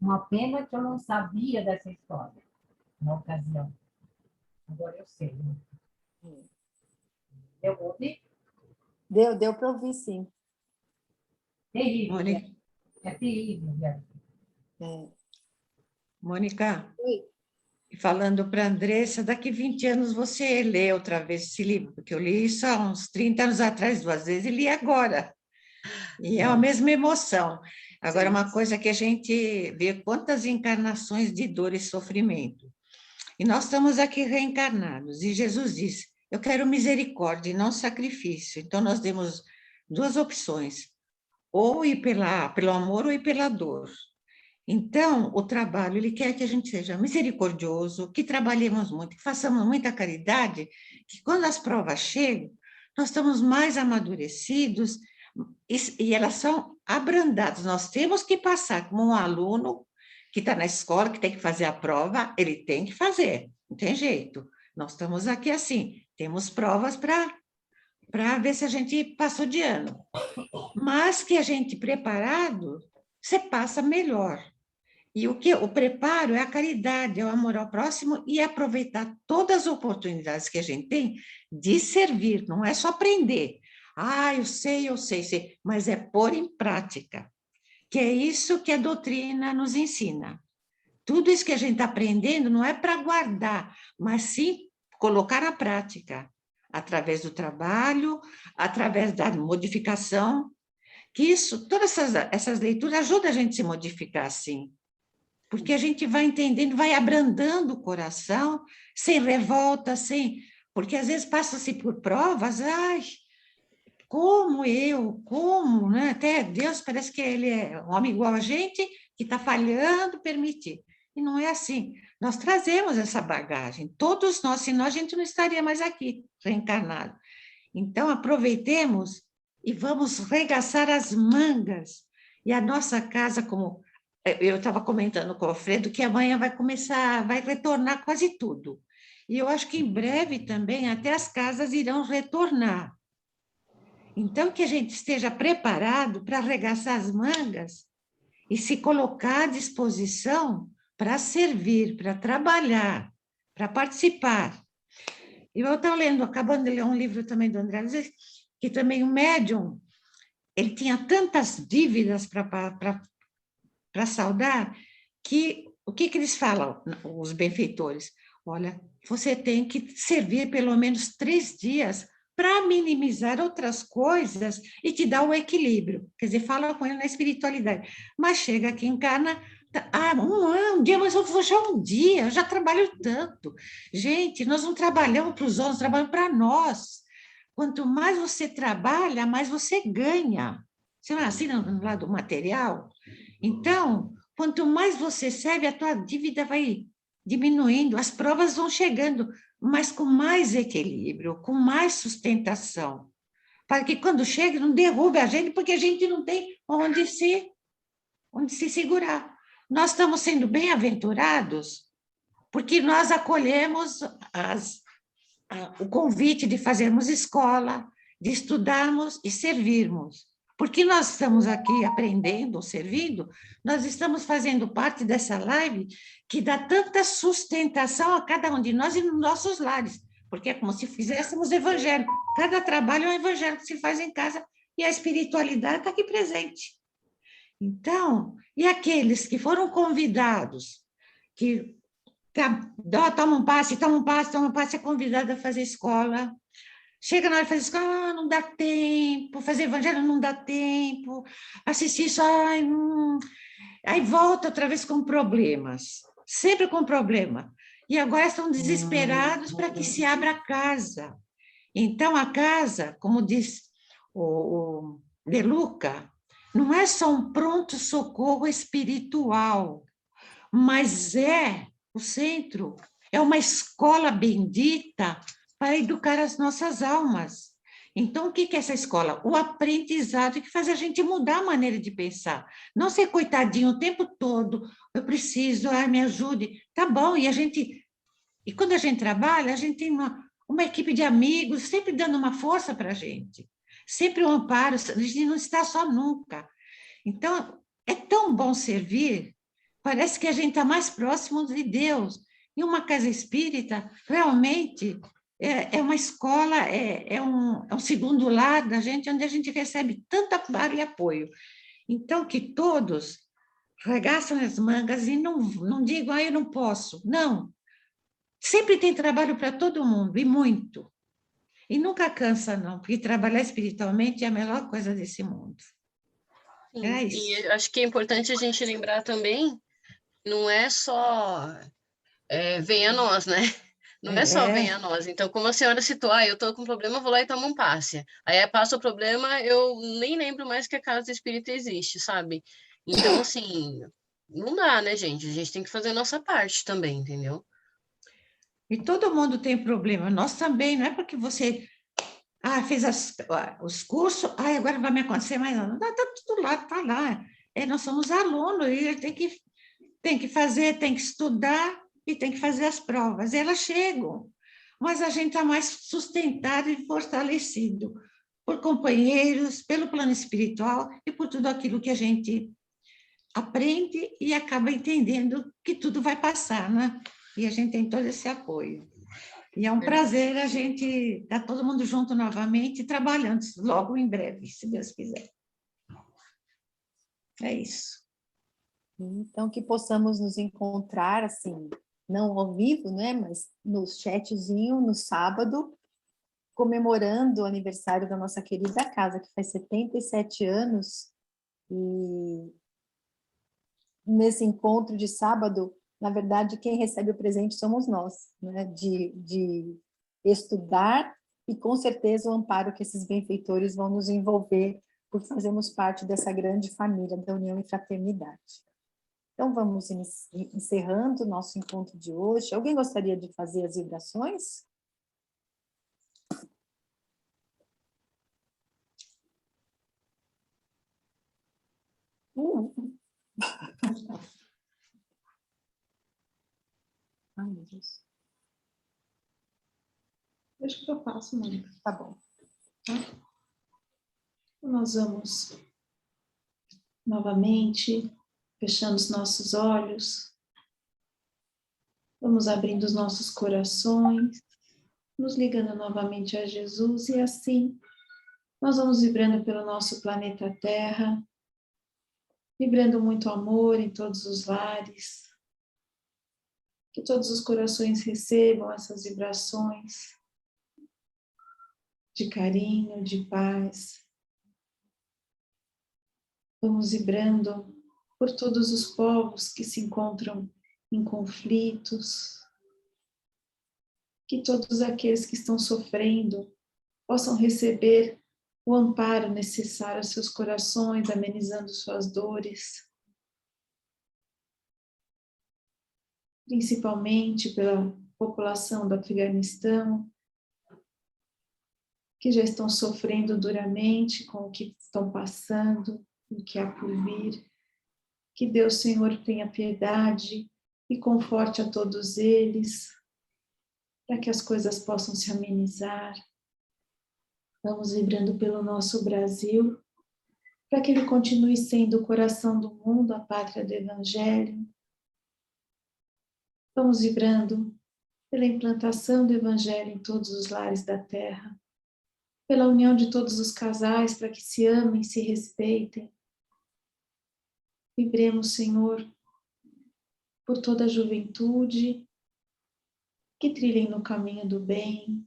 Uma pena que eu não sabia dessa história na ocasião. Agora eu sei. Né? Eu ouvi? Deu para ouvir, sim. Terrível. Mônica, É terrível. É. Mônica, Oi. falando para a Andressa, daqui 20 anos você lê outra vez esse livro, porque eu li isso há uns 30 anos atrás 2 vezes e li agora. E é a mesma emoção. Agora, uma coisa que a gente vê quantas encarnações de dor e sofrimento. E nós estamos aqui reencarnados, e Jesus disse, eu quero misericórdia e não sacrifício. Então, nós temos 2 opções, ou ir pelo amor ou ir pela dor. Então, o trabalho, ele quer que a gente seja misericordioso, que trabalhemos muito, que façamos muita caridade, que quando as provas chegam, nós estamos mais amadurecidos e elas são abrandadas. Nós temos que passar como um aluno que está na escola, que tem que fazer a prova, ele tem que fazer, não tem jeito. Nós estamos aqui assim, temos provas para ver se a gente passou de ano. Mas que a gente preparado, você passa melhor. E o preparo é a caridade, é o amor ao próximo e aproveitar todas as oportunidades que a gente tem de servir, não é só aprender. Ah, eu sei, mas é pôr em prática, que é isso que a doutrina nos ensina. Tudo isso que a gente está aprendendo não é para guardar, mas sim colocar na prática, através do trabalho, através da modificação, que isso, todas essas leituras ajudam a gente a se modificar assim. Porque a gente vai entendendo, vai abrandando o coração, sem revolta, porque às vezes passa-se por provas, ai, como, né? Até Deus parece que ele é um homem igual a gente, que está falhando, permitir. E não é assim. Nós trazemos essa bagagem, todos nós, senão a gente não estaria mais aqui, reencarnado. Então, aproveitemos e vamos regaçar as mangas. E a nossa casa, como eu estava comentando com o Alfredo, que amanhã vai retornar quase tudo. E eu acho que em breve também até as casas irão retornar. Então, que a gente esteja preparado para arregaçar as mangas e se colocar à disposição para servir, para trabalhar, para participar. Eu estava acabando de ler um livro também do André Luiz, que também o médium, ele tinha tantas dívidas para saldar, que o que eles falam, os benfeitores? Olha, você tem que servir pelo menos 3 dias para minimizar outras coisas e te dar o equilíbrio. Quer dizer, fala com ele na espiritualidade. Mas chega aqui, encarna, um dia, mas eu vou já um dia, eu já trabalho tanto. Gente, nós não trabalhamos para os outros, trabalhamos para nós. Quanto mais você trabalha, mais você ganha. Você não é assim no lado material? Então, quanto mais você serve, a tua dívida vai diminuindo, as provas vão chegando, mas com mais equilíbrio, com mais sustentação, para que quando chegue não derrube a gente, porque a gente não tem onde se segurar. Nós estamos sendo bem-aventurados porque nós acolhemos o convite de fazermos escola, de estudarmos e servirmos. Porque nós estamos aqui aprendendo, servindo, nós estamos fazendo parte dessa live que dá tanta sustentação a cada um de nós e nos nossos lares, porque é como se fizéssemos evangelho. Cada trabalho é um evangelho que se faz em casa e a espiritualidade está aqui presente. Então, e aqueles que foram convidados, que toma um passe, é convidado a fazer escola, chega na hora de fazer escola, não dá tempo, fazer evangelho não dá tempo, assistir isso, aí volta outra vez com problemas, sempre com problema. E agora estão desesperados para que se abra a casa. Então, a casa, como diz o De Luca, não é só um pronto-socorro espiritual, mas é o centro, é uma escola bendita para educar as nossas almas. Então, o que é essa escola? O aprendizado que faz a gente mudar a maneira de pensar. Não ser coitadinho o tempo todo, eu preciso, me ajude. Tá bom, e quando a gente trabalha, a gente tem uma equipe de amigos sempre dando uma força para a gente, sempre um amparo, a gente não está só nunca. Então, é tão bom servir, parece que a gente está mais próximo de Deus. E uma casa espírita, realmente, é uma escola, é um segundo lar da gente, onde a gente recebe tanto amparo e apoio. Então, que todos regaçam as mangas e não digam, eu não posso. Não. Sempre tem trabalho para todo mundo, e muito. E nunca cansa, não, porque trabalhar espiritualmente é a melhor coisa desse mundo. Sim, É isso. e acho que é importante a gente lembrar também, não é só venha a nós, né? Não é só venha a nós. Então, como a senhora citou, eu estou com problema, eu vou lá e tomo um passe. Aí passa o problema, eu nem lembro mais que a casa espírita existe, sabe? Então, assim, não dá, né, gente? A gente tem que fazer a nossa parte também, entendeu? E todo mundo tem problema, nós também, não é porque você fez os cursos, agora vai me acontecer mais nada. Está tudo lá, está lá. Nós somos alunos e tem que fazer, tem que estudar e tem que fazer as provas. Elas chegam, mas a gente está mais sustentado e fortalecido por companheiros, pelo plano espiritual e por tudo aquilo que a gente aprende e acaba entendendo que tudo vai passar, né? E a gente tem todo esse apoio. E é um prazer a gente estar todo mundo junto novamente, trabalhando logo em breve, se Deus quiser. É isso. Então, que possamos nos encontrar, assim, não ao vivo, né, mas no chatzinho, no sábado, comemorando o aniversário da nossa querida casa, que faz 77 anos, e nesse encontro de sábado, na verdade, quem recebe o presente somos nós, né, de estudar e, com certeza, o amparo que esses benfeitores vão nos envolver por fazermos parte dessa grande família da união e fraternidade. Então, vamos encerrando o nosso encontro de hoje. Alguém gostaria de fazer as vibrações? Ai, meu Deus. Acho que eu faço, Mônica. Tá bom. Nós vamos novamente fechando os nossos olhos, vamos abrindo os nossos corações, nos ligando novamente a Jesus e assim nós vamos vibrando pelo nosso planeta Terra, vibrando muito amor em todos os lares, Que todos os corações recebam essas vibrações de carinho, de paz. Vamos vibrando por todos os povos que se encontram em conflitos. Que todos aqueles que estão sofrendo possam receber o amparo necessário aos seus corações, amenizando suas dores. Principalmente pela população do Afeganistão, que já estão sofrendo duramente com o que estão passando, o que há por vir. Que Deus, Senhor, tenha piedade e conforte a todos eles, para que as coisas possam se amenizar. Vamos vibrando pelo nosso Brasil, para que ele continue sendo o coração do mundo, a pátria do Evangelho. Vamos vibrando pela implantação do Evangelho em todos os lares da terra, pela união de todos os casais, para que se amem, se respeitem. Vibremos, Senhor, por toda a juventude, que trilhem no caminho do bem,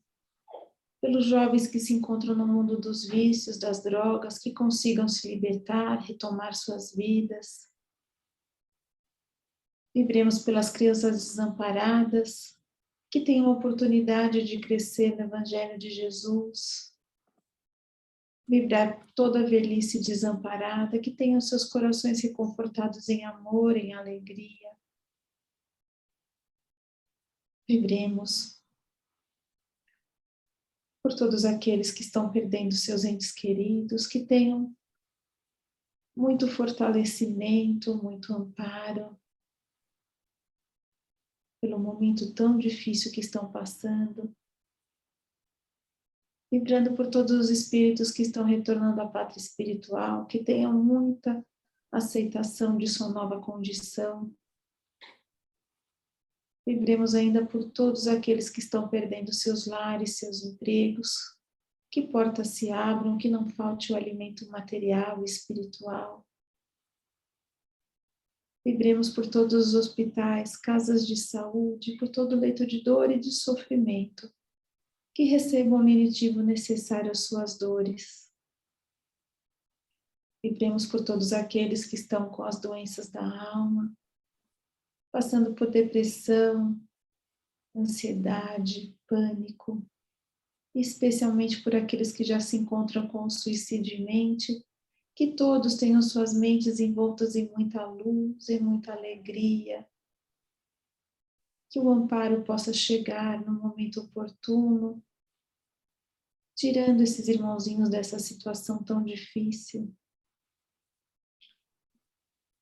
pelos jovens que se encontram no mundo dos vícios, das drogas, que consigam se libertar, retomar suas vidas. Vibremos pelas crianças desamparadas, que tenham a oportunidade de crescer no Evangelho de Jesus. Vibrar por toda a velhice desamparada, que tenham seus corações reconfortados em amor, em alegria. Vibremos por todos aqueles que estão perdendo seus entes queridos, que tenham muito fortalecimento, muito amparo, pelo momento tão difícil que estão passando. Vibrando por todos os espíritos que estão retornando à pátria espiritual, que tenham muita aceitação de sua nova condição. Vibremos ainda por todos aqueles que estão perdendo seus lares, seus empregos, que portas se abram, que não falte o alimento material e espiritual. Vibremos por todos os hospitais, casas de saúde, por todo leito de dor e de sofrimento, que recebam o lenitivo necessário às suas dores. Vibremos por todos aqueles que estão com as doenças da alma, passando por depressão, ansiedade, pânico, e especialmente por aqueles que já se encontram com o suicídio em mente, que todos tenham suas mentes envoltas em muita luz, em muita alegria, que o amparo possa chegar no momento oportuno, tirando esses irmãozinhos dessa situação tão difícil.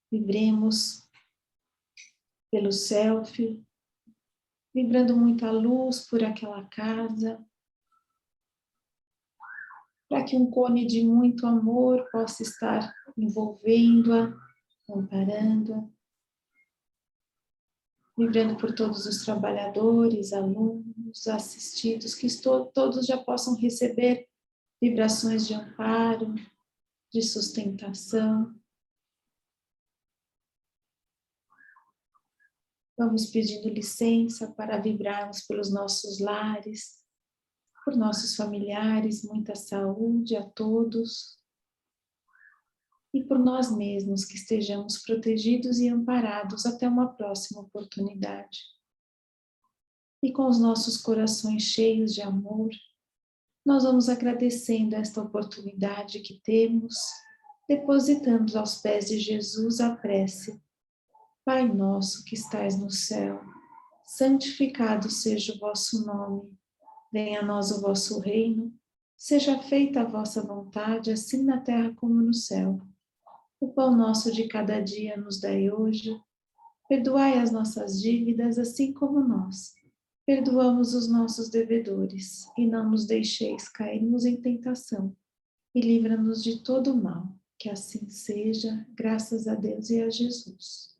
Vibremos pelo selfie, vibrando muita luz por aquela casa, para que um cone de muito amor possa estar envolvendo-a, amparando-a. Vibrando por todos os trabalhadores, alunos, assistidos, que todos já possam receber vibrações de amparo, de sustentação. Vamos pedindo licença para vibrarmos pelos nossos lares, por nossos familiares, muita saúde a todos. E por nós mesmos, que estejamos protegidos e amparados até uma próxima oportunidade. E com os nossos corações cheios de amor, nós vamos agradecendo esta oportunidade que temos, depositando aos pés de Jesus a prece. Pai nosso que estais no céu, santificado seja o vosso nome. Venha a nós o vosso reino, seja feita a vossa vontade, assim na terra como no céu. O pão nosso de cada dia nos dai hoje. Perdoai as nossas dívidas, assim como nós perdoamos os nossos devedores. E não nos deixeis cairmos em tentação. E livra-nos de todo o mal. Que assim seja, graças a Deus e a Jesus.